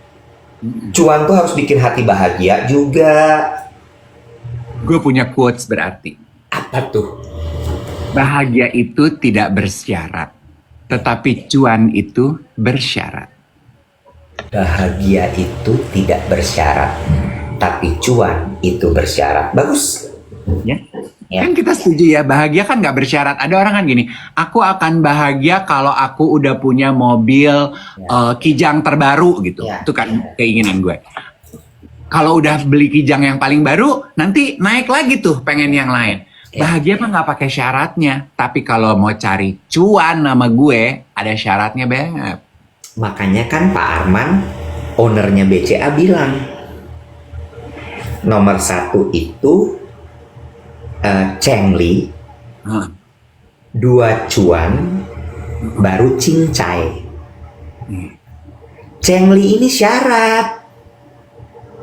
Speaker 1: Cuan tuh harus bikin hati bahagia juga.
Speaker 2: Gue punya quotes berarti.
Speaker 1: Apa tuh?
Speaker 2: Bahagia itu tidak bersyarat, tetapi cuan itu bersyarat.
Speaker 1: Bahagia itu tidak bersyarat, tapi cuan itu bersyarat. Bagus.
Speaker 2: Ya.
Speaker 1: Ya.
Speaker 2: Kan kita setuju ya, bahagia kan nggak bersyarat. Ada orang kan gini, aku akan bahagia kalau aku udah punya mobil Kijang terbaru gitu.
Speaker 1: Ya.
Speaker 2: Itu kan keinginan gue. Kalau udah beli Kijang yang paling baru, nanti naik lagi tuh pengen yang lain.
Speaker 1: Ya.
Speaker 2: Bahagia mah nggak pakai syaratnya. Tapi kalau mau cari cuan nama gue, ada syaratnya, Beb.
Speaker 1: Makanya kan Pak Arman, ownernya BCA bilang, nomor 1 itu Cengli,
Speaker 2: Hah.
Speaker 1: 2 cuan, baru cincai. Cengli ini syarat.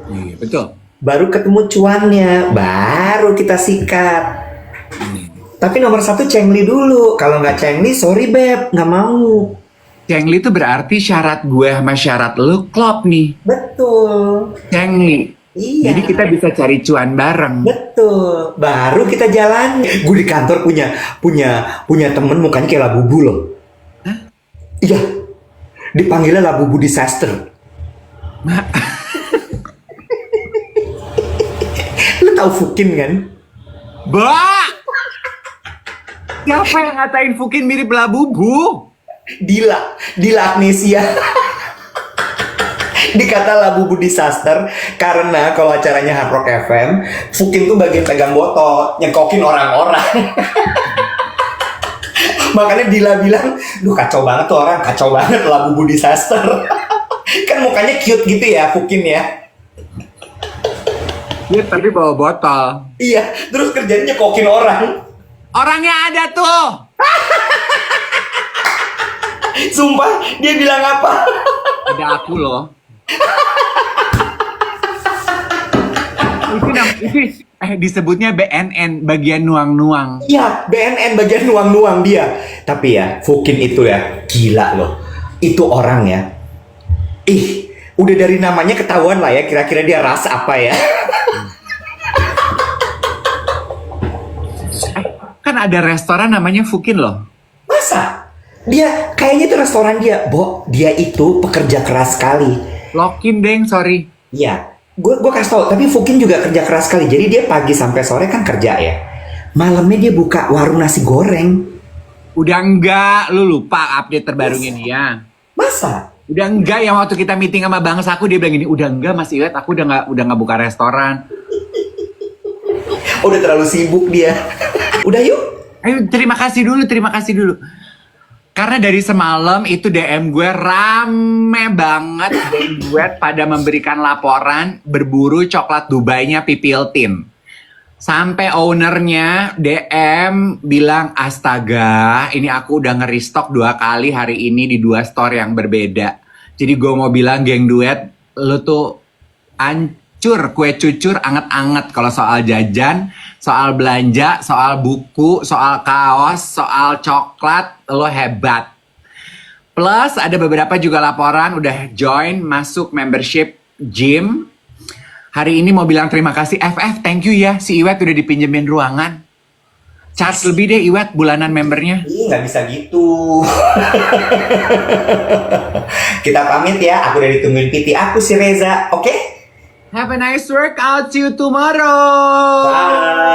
Speaker 2: Iya, betul.
Speaker 1: Baru ketemu cuannya, baru kita sikat. Tapi nomor 1 Cengli dulu. Kalau nggak Cengli, sorry Beb, nggak mau.
Speaker 2: Cengli itu berarti syarat gue sama syarat lu klop nih.
Speaker 1: Betul.
Speaker 2: Cengli.
Speaker 1: Iya.
Speaker 2: Jadi kita bisa cari cuan bareng.
Speaker 1: Betul. Baru kita jalan. Gue di kantor punya temen mukanya kayak Labubu loh.
Speaker 2: Hah?
Speaker 1: Iya. Dipanggilnya Labubu Disaster.
Speaker 2: Nah,
Speaker 1: Lu tahu Fukin kan?
Speaker 2: Bah! Siapa yang ngatain Fukin mirip Labubu?
Speaker 1: Dila Agnesia. Dikata Labubu Disaster karena kalau acaranya Hard Rock FM, Fukin tuh bagian pegang botol, nyekokin orang-orang. Makanya Dila bilang, duh kacau banget tuh orang, kacau banget Labubu Disaster. Kan mukanya cute gitu ya Fukin ya.
Speaker 2: Dia tapi bawa botol.
Speaker 1: Iya, terus kerjanya nyekokin orang.
Speaker 2: Orangnya ada tuh.
Speaker 1: Sumpah, dia bilang apa?
Speaker 2: Ada aku loh. itu disebutnya BNN, bagian nuang-nuang.
Speaker 1: Iya, BNN bagian nuang-nuang dia. Tapi ya, Fukin itu ya, gila loh. Itu orang ya. Ih, udah dari namanya ketahuan lah ya, kira-kira dia ras apa ya.
Speaker 2: Kan ada restoran namanya Fukin loh.
Speaker 1: Masa? Dia, kayaknya itu restoran dia. Bo, dia itu pekerja keras sekali.
Speaker 2: Lokin deng, sorry.
Speaker 1: Iya, gue kasih tau. Tapi Fukin juga kerja keras sekali. Jadi dia pagi sampai sore kan kerja ya. Malamnya dia buka warung nasi goreng.
Speaker 2: Udah enggak, lu lupa update terbarunya dia.
Speaker 1: Masa?
Speaker 2: Udah enggak, yang waktu kita meeting sama Bang Saku dia bilang gini, udah enggak Mas Iwet, aku udah enggak buka restoran.
Speaker 1: Udah terlalu sibuk dia. Udah yuk.
Speaker 2: Ayo terima kasih dulu. Karena dari semalam itu DM gue rame banget dan gue pada memberikan laporan berburu coklat Dubai-nya Pipil Tin. Sampai ownernya DM bilang, astaga, ini aku udah nge-restock 2 kali hari ini di 2 store yang berbeda. Jadi gue mau bilang, geng duet, lu tuh hancur, kue cucur anget-anget. Kalau soal jajan, soal belanja, soal buku, soal kaos, soal coklat, lo hebat. Plus ada beberapa juga laporan udah join masuk membership gym. Hari ini mau bilang terima kasih FF, thank you ya, si Iwet udah dipinjemin ruangan. Charge lebih deh Iwet bulanan membernya.
Speaker 1: Ih, nggak bisa gitu. Kita pamit ya, aku udah ditungguin PT aku si Reza, oke?
Speaker 2: Have a nice workout, see you tomorrow.
Speaker 1: Bye.